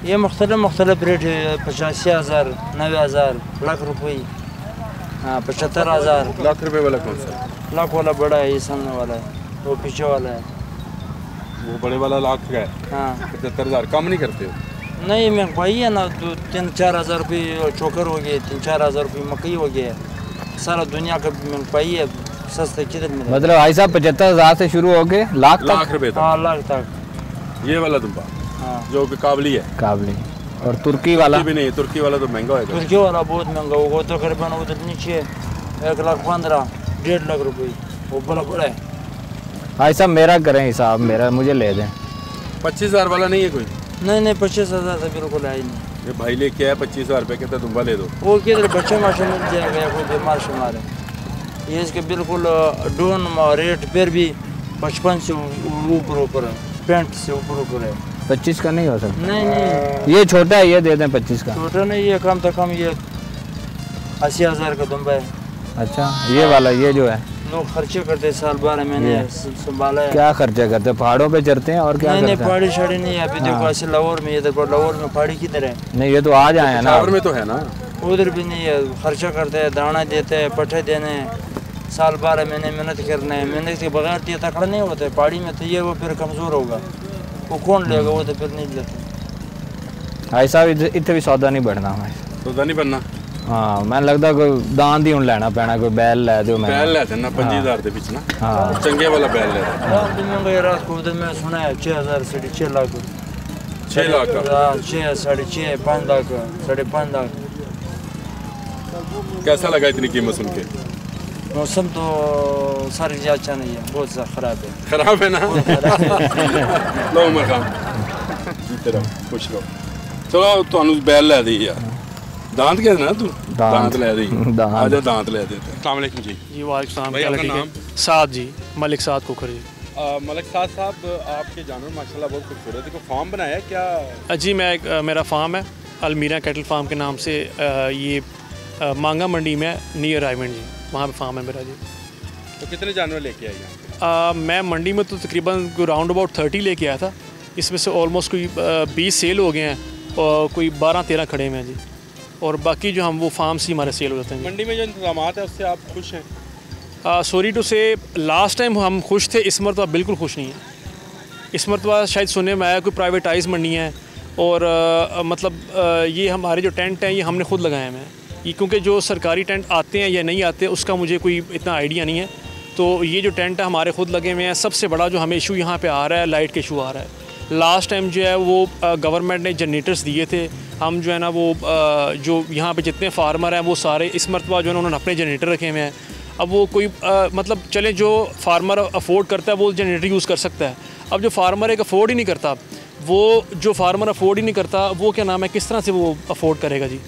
[SPEAKER 13] ये मुख्तलिफ रेट है, 85,000, 90,000, लाख रुपये, 75,000।
[SPEAKER 1] लाख रुपए वाला कौन सा?
[SPEAKER 13] लाख वाला बड़ा है, ये सामने वाला है, वो पीछे वाला है।
[SPEAKER 1] वो बड़े वाला लाख का है?
[SPEAKER 13] हाँ।
[SPEAKER 1] 75,000 कम नहीं करते हो?
[SPEAKER 13] नहीं महंगाई है ना, 3-4 हज़ार रुपये चोकर हो गए, 3-4 हज़ार रुपये मकई हो गया, सारा दुनिया का महंगाई है, सस्ते किधर मिले?
[SPEAKER 2] मतलब भाई साहब 75,000 से शुरू हो गए लाख
[SPEAKER 1] रुपए तक?
[SPEAKER 13] हाँ लाख तक।
[SPEAKER 1] ये वाला दुम्बा? हाँ। जो कि काबली है?
[SPEAKER 2] काबली। और तुर्की वाला?
[SPEAKER 1] भी नहीं, तुर्की वाला तो महंगा होगा।
[SPEAKER 13] तुर्की वाला बहुत महंगा होगा, तो तकरीबन उधर नीचे 1,15,000, 1.5 लाख रुपये, वो बड़ा बड़ा है।
[SPEAKER 2] भाई साहब मेरा करें हिसाब, मेरा मुझे ले दें।
[SPEAKER 1] 25,000 वाला नहीं है कोई?
[SPEAKER 13] नहीं 25,000 से बिल्कुल है ही नहीं।
[SPEAKER 1] ये भाई लेके आया 25,000 रुपये, कहता दुम्बा ले दो।
[SPEAKER 13] वो किधर बच्चे माशा मिल जाएगा या कोई बीमार शुमार है, ये इसके बिल्कुल डोन रेट पर भी 55 से ऊपर है, 65 से ऊपर है।
[SPEAKER 2] 25 का नहीं हो सकता?
[SPEAKER 13] नहीं
[SPEAKER 2] ये छोटा है, ये दे दें 25 का।
[SPEAKER 13] छोटा नहीं, ये कम से कम ये 80,000 का दुम्बा है।
[SPEAKER 2] अच्छा ये वाला, ये जो है
[SPEAKER 13] लोग खर्चे करते साल 12 महीने संभाला है।
[SPEAKER 2] क्या खर्चे करते? पहाड़ों पे चढ़ते हैं और क्या करते हैं?
[SPEAKER 13] नहीं पहाड़ी शाड़ी नहीं है अभी। देखो ऐसे लाहौर में, इधर लाहौर में पहाड़ी किधर है?
[SPEAKER 2] नहीं ये तो आज आए हैं ना।
[SPEAKER 1] लाहौर में तो है ना।
[SPEAKER 13] उधर भी नहीं है, खर्चा करते हैं, दाना देते हैं, पट्टे देने, साल 12 महीने मेहनत करना है, मेहनत के बगैर तो ये तकड़ा नहीं होता है। पहाड़ी में तो ये वो फिर कमज़ोर होगा, वो कौन लेगा? वो तो फिर नहीं लेता।
[SPEAKER 2] भाई साहब इतने भी सौदा नहीं बढ़ना हमें।
[SPEAKER 1] सौदा नहीं बनना?
[SPEAKER 2] हाँ मैंने लगता कोई दान ही हूँ लैना पैना, कोई बैल लै दो।
[SPEAKER 1] बैल लै देना 25,000 के बीच ना। हाँ चंगे वाला बैल लै
[SPEAKER 13] महंगा रात को उधर मैं सुना है 6,000 से 6 लाख।
[SPEAKER 1] 6 लाख का?
[SPEAKER 13] 6, 6.5, 5 लाख, 5.5 लाख।
[SPEAKER 1] कैसा लगा इतनी कीमत सुन के?
[SPEAKER 13] मौसम तो सारी चीज़ अच्छा नहीं है, बहुत ज़्यादा ख़राब है।
[SPEAKER 1] ख़राब है ना? लो उमर खान जीते रहो, खुश रहो। चलो तुहानू बैल लै दी यार, दांत क्या ना तू? दांत ले दी। आजा दांत ले देते। अस्सलाम वालेकुम जी।
[SPEAKER 14] जी वालेकुम सलाम।
[SPEAKER 1] भाई आपका नाम?
[SPEAKER 14] साद जी, मलिक साद कुकर जी।
[SPEAKER 1] मलिक साद साहब आपके जानवर माशाल्लाह बहुत खूबसूरत है, कोई फार्म बनाया क्या?
[SPEAKER 14] जी मैं मेरा फार्म है अलमीरा कैटल फार्म के नाम से, ये मांगा मंडी में नियर रायमंड जी, वहाँ पे फार्म है मेरा जी।
[SPEAKER 1] तो कितने जानवर लेके आए यहाँ पे?
[SPEAKER 14] मैं मंडी में तो तकरीबन राउंड अबाउट 30 लेके आया था, इसमें से ऑलमोस्ट कोई 20 सेल हो गए हैं और कोई 12-13 खड़े हुए हैं जी, और बाकी जो हम वो फार्म से हमारे सेल हो जाते हैं।
[SPEAKER 1] मंडी में जो इंतजाम है उससे आप खुश हैं?
[SPEAKER 14] सॉरी टू से लास्ट टाइम हम खुश थे, इस मरतबा बिल्कुल खुश नहीं है। इस मरतबा शायद सुनने में आया कोई प्राइवेटाइज मंडी है, और मतलब ये हमारे जो टेंट हैं ये हमने खुद लगाए हुए हैं, ये क्योंकि जो सरकारी टेंट आते हैं या नहीं आते उसका मुझे कोई इतना आइडिया नहीं है। तो ये जो टेंट है हमारे खुद लगे हुए हैं। सबसे बड़ा जो हमें इशू यहाँ पे आ रहा है, लाइट का इशू आ रहा है। लास्ट टाइम जो है वो गवर्नमेंट ने जनरेटर्स दिए थे, हम जो है ना वो जो यहाँ पे जितने फार्मर हैं वो सारे इस मरतबा जो है उन्होंने अपने जनरेटर रखे हुए हैं। अब वो कोई मतलब चले जो फार्मर अफोर्ड करता है वो जनरेटर यूज़ कर सकता है, अब जो फार्मर एक अफोर्ड ही नहीं करता वो जो फार्मर अफोर्ड ही नहीं करता वो क्या नाम है किस तरह से वो अफोर्ड करेगा जी।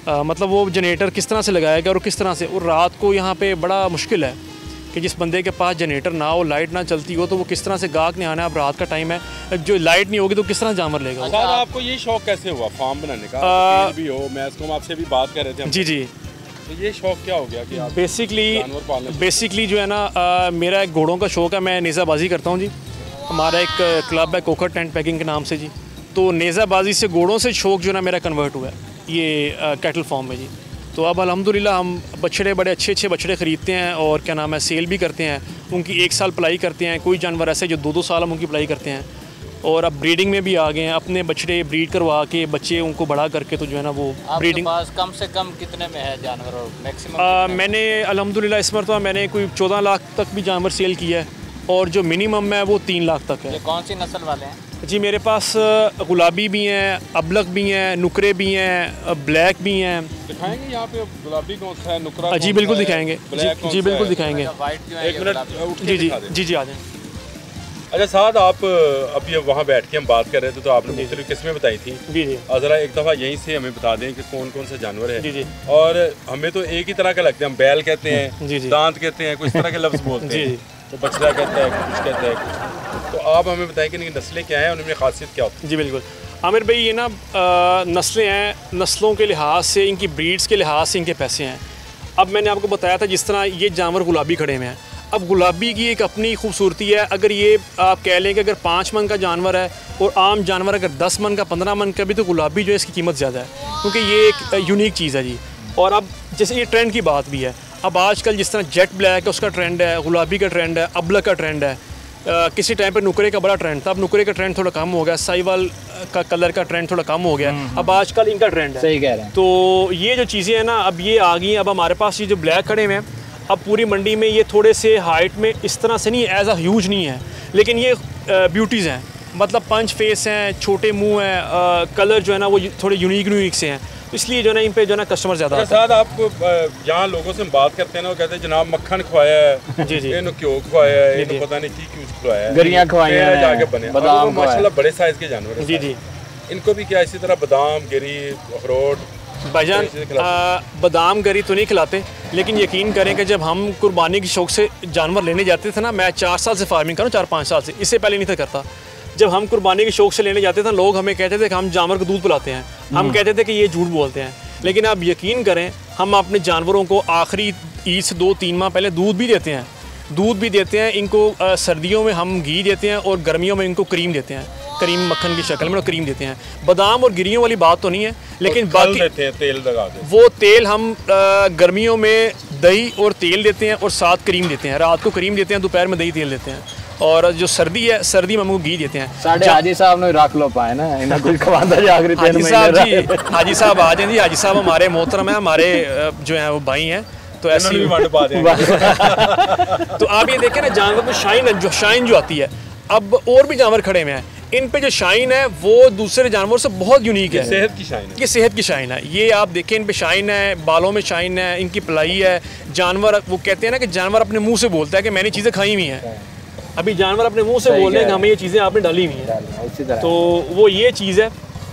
[SPEAKER 14] मतलब वो जनरेटर किस तरह से लगाएगा और किस तरह से, और रात को यहाँ पे बड़ा मुश्किल है कि जिस बंदे के पास जनरेटर ना हो, लाइट ना चलती हो, तो वो किस तरह से गाहक नहीं आना है। अब रात का टाइम है, जो लाइट नहीं होगी तो किस तरह जानवर लेगा।
[SPEAKER 1] अच्छा, आपको ये शौक कैसे हुआ फार्म बनाने का? तेल भी हो, मैं इसको आपसे भी बात कर रहे थे।
[SPEAKER 14] जी जी,
[SPEAKER 1] तो ये शौक क्या हो गया कि आप
[SPEAKER 14] बेसिकली जो है ना मेरा एक घोड़ों का शौक है, मैं नेज़ाबाजी करता हूँ जी। हमारा एक क्लब है कोकर टेंट पैकिंग के नाम से जी। तो नेज़ाबाजी से घोड़ों से शौक जो है ना मेरा कन्वर्ट हुआ है ये कैटल फार्म में जी। तो अब अल्हम्दुलिल्लाह हम बछड़े बड़े अच्छे बछड़े ख़रीदते हैं और क्या नाम है सेल भी करते हैं। उनकी 1 साल पलाई करते हैं, कोई जानवर ऐसे जो 2-2 साल हम उनकी पलाई करते हैं। और अब ब्रीडिंग में भी आ गए हैं, अपने बछड़े ब्रीड करवा के बच्चे उनको बड़ा करके तो जो है ना वो ब्रीडिंग।
[SPEAKER 2] पास कम से कम कितने में है जानवर और मैक्सिमम?
[SPEAKER 14] मैंने अल्हम्दुलिल्लाह इस मरतबा मैंने कोई 14 लाख तक भी जानवर सेल किया है और जो मिनिमम है वो 3 लाख तक है।
[SPEAKER 2] ये कौन सी नस्ल वाले हैं?
[SPEAKER 14] जी मेरे पास गुलाबी भी हैं, अबलक भी हैं, नुकरे भी हैं, ब्लैक भी हैं।
[SPEAKER 1] दिखाएंगे यहाँ पे गुलाबी कौन सा है, नुकरा
[SPEAKER 14] जी बिल्कुल दिखाएंगे, जी बिल्कुल दिखाएंगे।
[SPEAKER 1] एक मिनट
[SPEAKER 14] जी आ जाएं।
[SPEAKER 1] अच्छा साद, आप अभी वहाँ बैठ के हम बात कर रहे थे तो आपने मुख्तलिफ किस्में बताई थी
[SPEAKER 14] जी जी।
[SPEAKER 1] ज़रा एक दफ़ा यहीं से हमें बता दें कि कौन कौन से जानवर है।
[SPEAKER 14] जी जी।
[SPEAKER 1] और हमें तो एक ही तरह का लगता है, हम बैल कहते हैं, दांत कहते हैं, कुछ तरह के लफ्ज़ बोलते हैं, तो बछड़ा कहता है, कुछ कहता है। तो आप हमें बताएं कि इनकी नस्लें क्या हैं और उनमें खासियत क्या होती है?
[SPEAKER 14] जी बिल्कुल आमिर भाई, ये ना नस्लें हैं, नस्लों के लिहाज से, इनकी ब्रीड्स के लिहाज से इनके पैसे हैं। अब मैंने आपको बताया था जिस तरह ये जानवर गुलाबी खड़े में हैं। अब गुलाबी की एक अपनी खूबसूरती है। अगर ये आप कह लें कि अगर 5 मन का जानवर है और आम जानवर अगर 10 मन का 15 मन का भी, तो गुलाबी जो है इसकी कीमत ज़्यादा है क्योंकि ये एक यूनिक चीज़ है जी। और अब जैसे ये ट्रेंड की बात भी है, अब आजकल जिस तरह जेट ब्लैक है उसका ट्रेंड है, गुलाबी का ट्रेंड है, अबलक का ट्रेंड है। किसी टाइम पर नुकरे का बड़ा ट्रेंड था, अब नुकरे का ट्रेंड थोड़ा कम हो गया, साहिवाल का कलर का ट्रेंड थोड़ा कम हो गया, अब आजकल इनका ट्रेंड है।
[SPEAKER 2] सही कह रहे हैं।
[SPEAKER 14] तो ये जो चीज़ें हैं ना अब ये आ गई हैं। अब हमारे पास ये जो ब्लैक खड़े हुए हैं, अब पूरी मंडी में ये थोड़े से हाइट में इस तरह से नहीं एज अ ह्यूज नहीं है, लेकिन ये ब्यूटीज़ हैं, मतलब पंच फेस हैं, छोटे मुंह हैं, कलर जो है ना वो थोड़े यूनिक से हैं, इसलिए जो है ना इन पे जो है ना कस्टमर ज़्यादा आते हैं।
[SPEAKER 1] साथ आपको यहाँ लोगों से बात करते हैं ना, वो कहते हैं जनाब मक्खन खवाया है,
[SPEAKER 14] जी जी,
[SPEAKER 1] इन्हों घ्यो खवाया है, इन्हों पता नहीं की खवाया है,
[SPEAKER 2] गरियाँ खवाई हैं,
[SPEAKER 1] जाके बने बादाम, माशाल्लाह बड़े साइज़ के जानवर हैं।
[SPEAKER 14] जी जी,
[SPEAKER 1] इनको भी क्या इसी तरह बादाम, गिरी, अखरोट?
[SPEAKER 14] भाईजान बादाम गरी तो नहीं खिलाते, लेकिन यकीन करें कि जब हम कुर्बानी के शौक़ से जानवर लेने जाते थे ना, मैं 4 साल से फार्मिंग करूँ, 4-5 साल से, इससे पहले नहीं था करता। जब हम कुर्बानी के शौक़ से लेने जाते थे लोग हमें कहते थे कि हम जानवर को दूध पिलाते हैं, हम कहते थे कि ये झूठ बोलते हैं। लेकिन आप यकीन करें हम अपने जानवरों को आखिरी ईद से 2-3 माह पहले दूध भी देते हैं, इनको सर्दियों में हम घी देते हैं और गर्मियों में इनको क्रीम देते हैं, क्रीम मक्खन की शक्ल में क्रीम देते हैं। बादाम और गिरियों वाली बात तो नहीं है, लेकिन बाकी
[SPEAKER 1] देते हैं, तेल लगा देते हैं।
[SPEAKER 14] वो तेल हम गर्मियों में दही और तेल देते हैं और साथ क्रीम देते हैं, रात को क्रीम देते हैं, दोपहर में दही तेल देते हैं, और जो सर्दी है सर्दी में हमको घी देते हैं।
[SPEAKER 2] साढ़े हाजी साहब ने रख लो पाए ना, इन्हें कुछ खवादा जागरी
[SPEAKER 14] हाजी साहब जी, हाजी साहब आ जाए जी, हाजी साहब हमारे मोहतरम है, हमारे जो हैं वो भाई हैं, तो ऐसे ही तो आप ये देखें ना जानवर में शाइन जो आती है। अब और भी जानवर खड़े हुए हैं, इन पे जो शाइन है वो दूसरे जानवरों से बहुत यूनिक है,
[SPEAKER 1] सेहत की शाइन है,
[SPEAKER 14] ये सेहत की शाइन है। ये आप देखें इन पे शाइन है, बालों में शाइन है, इनकी पलाई है। जानवर वो कहते हैं ना कि जानवर अपने मुंह से बोलता है कि मैंने चीज़ें खाई हुई हैं। अभी जानवर अपने मुंह से बोल रहे हैं कि हमें ये चीज़ें आपने डाली हुई हैं, तो वो ये चीज़ है।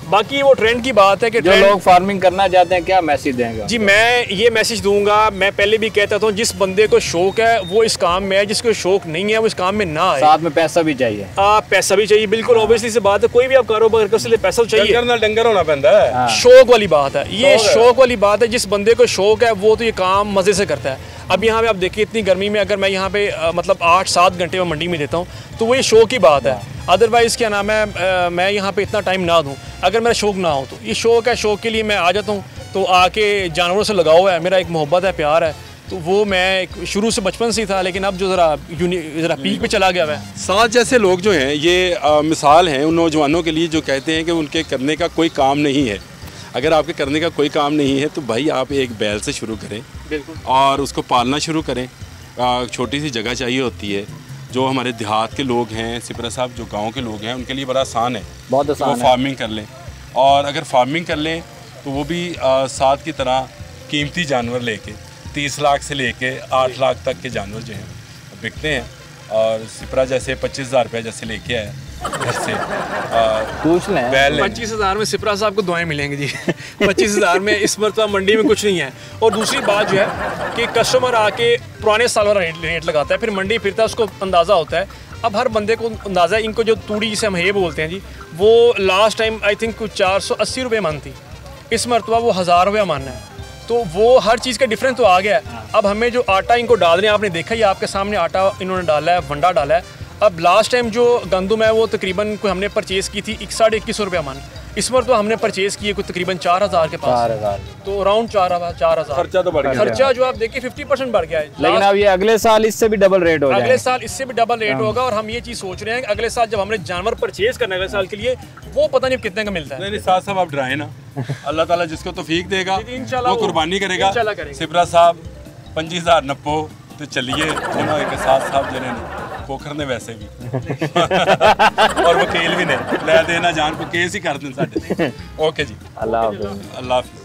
[SPEAKER 14] बाकी वो ट्रेंड की बात है कि
[SPEAKER 2] जो लोग फार्मिंग करना चाहते हैं क्या मैसेज देंगे?
[SPEAKER 14] जी मैं ये मैसेज दूंगा, मैं पहले भी कहता था जिस बंदे को शौक है वो इस काम में है, जिसको शौक नहीं है वो इस काम में ना आए।
[SPEAKER 2] साथ में पैसा भी चाहिए।
[SPEAKER 14] पैसा भी चाहिए, बिल्कुल ऑब्वियसली से बात है, कोई भी आप कारोबार कर उसके पैसा चाहिए,
[SPEAKER 1] डंगर होना पैंदा है।
[SPEAKER 14] शौक वाली बात है, ये शौक वाली बात है। जिस बंदे को शौक है वो तो ये काम मज़े से करता है। अब यहाँ पे आप देखिए इतनी गर्मी में अगर मैं यहाँ पे मतलब 8-7 घंटे में मंडी में देता हूँ तो वो ये शौक की बात है। अदरवाइज़ क्या नाम है, मैं यहाँ पे इतना टाइम ना दूँ अगर मेरा शौक ना हो, तो ये शौक है, शौक के लिए मैं आ जाता हूँ। तो आके जानवरों से लगाव है, मेरा एक मोहब्बत है, प्यार है, तो वो मैं शुरू से बचपन से ही था, लेकिन अब जो ज़रा पीक पे चला गया है।
[SPEAKER 1] साथ जैसे लोग जो हैं ये मिसाल हैं उन नौजवानों के लिए जो कहते हैं कि उनके करने का कोई काम नहीं है। अगर आपके करने का कोई काम नहीं है तो भाई आप एक बैल से शुरू करें,
[SPEAKER 14] बिल्कुल,
[SPEAKER 1] और उसको पालना शुरू करें। छोटी सी जगह चाहिए होती है। जो हमारे देहात के लोग हैं, सिपरा साहब जो गांव के लोग हैं, उनके लिए बड़ा आसान है,
[SPEAKER 2] बहुत आसान
[SPEAKER 1] है। फार्मिंग कर लें, और अगर फार्मिंग कर लें तो वो भी साथ की तरह कीमती जानवर लेके 30 लाख से लेके 8 लाख तक के जानवर जो हैं बिकते हैं। और सिपरा जैसे 25,000 रुपये जैसे लेके आया घर से
[SPEAKER 2] पूछ लें।
[SPEAKER 14] 25,000 में सिपरा साहब को दुआएं मिलेंगी जी। 25,000 में इस मरतबा मंडी में कुछ नहीं है। और दूसरी बात जो है कि कस्टमर आके पुराने साल वाला रेट लगाता है, फिर मंडी फिरता है, उसको अंदाज़ा होता है। अब हर बंदे को अंदाज़ा है, इनको जो तूड़ी जिसे हम हे बोलते हैं जी, वो लास्ट टाइम आई थिंक कुछ 480 रुपये मन थी, इस मरतबा वो 1000 रुपया मन है। तो वो हर चीज़ का डिफरेंस तो आ गया है। अब हमें जो आटा इनको डाल रहे हैं, आपने देखा ही, आपके सामने आटा इन्होंने डाला है, वंडा डाला है। अब लास्ट टाइम जो गंदुम है वो तकरीबन कोई हमने परचेज़ की थी 21,500 रुपया मन, इस बार तो हमने परचेज़ की है कोई तकरीबन 4,000 के पास,
[SPEAKER 2] 4,000
[SPEAKER 14] तो अराउंड 4,000।
[SPEAKER 1] खर्चा तो बढ़ गया,
[SPEAKER 14] खर्चा जो आप देखिए 50% बढ़ गया है।
[SPEAKER 2] लेकिन अब ये अगले साल इससे भी डबल रेट होगा,
[SPEAKER 14] अगले साल इससे भी डबल रेट होगा। और हम ये चीज़ सोच रहे हैं कि अगले साल जब हमने जानवर परचेज़ करना है अगले साल के लिए, वो पता नहीं कितने का मिलता है।
[SPEAKER 1] नहीं साहब साहब आप डराए ना, अल्लाह ताला जिसको तौफीक देगा वो कुर्बानी करेगा। सिपरा साहब 25,000 नप्पो तो चलिए के साथ साहब जने पोखर ने वैसे भी और वकील भी ने लै देना जान को केस ही कर दें साढ़े। ओके जी,
[SPEAKER 2] अल्लाह हाफिज़।
[SPEAKER 1] अल्लाह हाफिज़।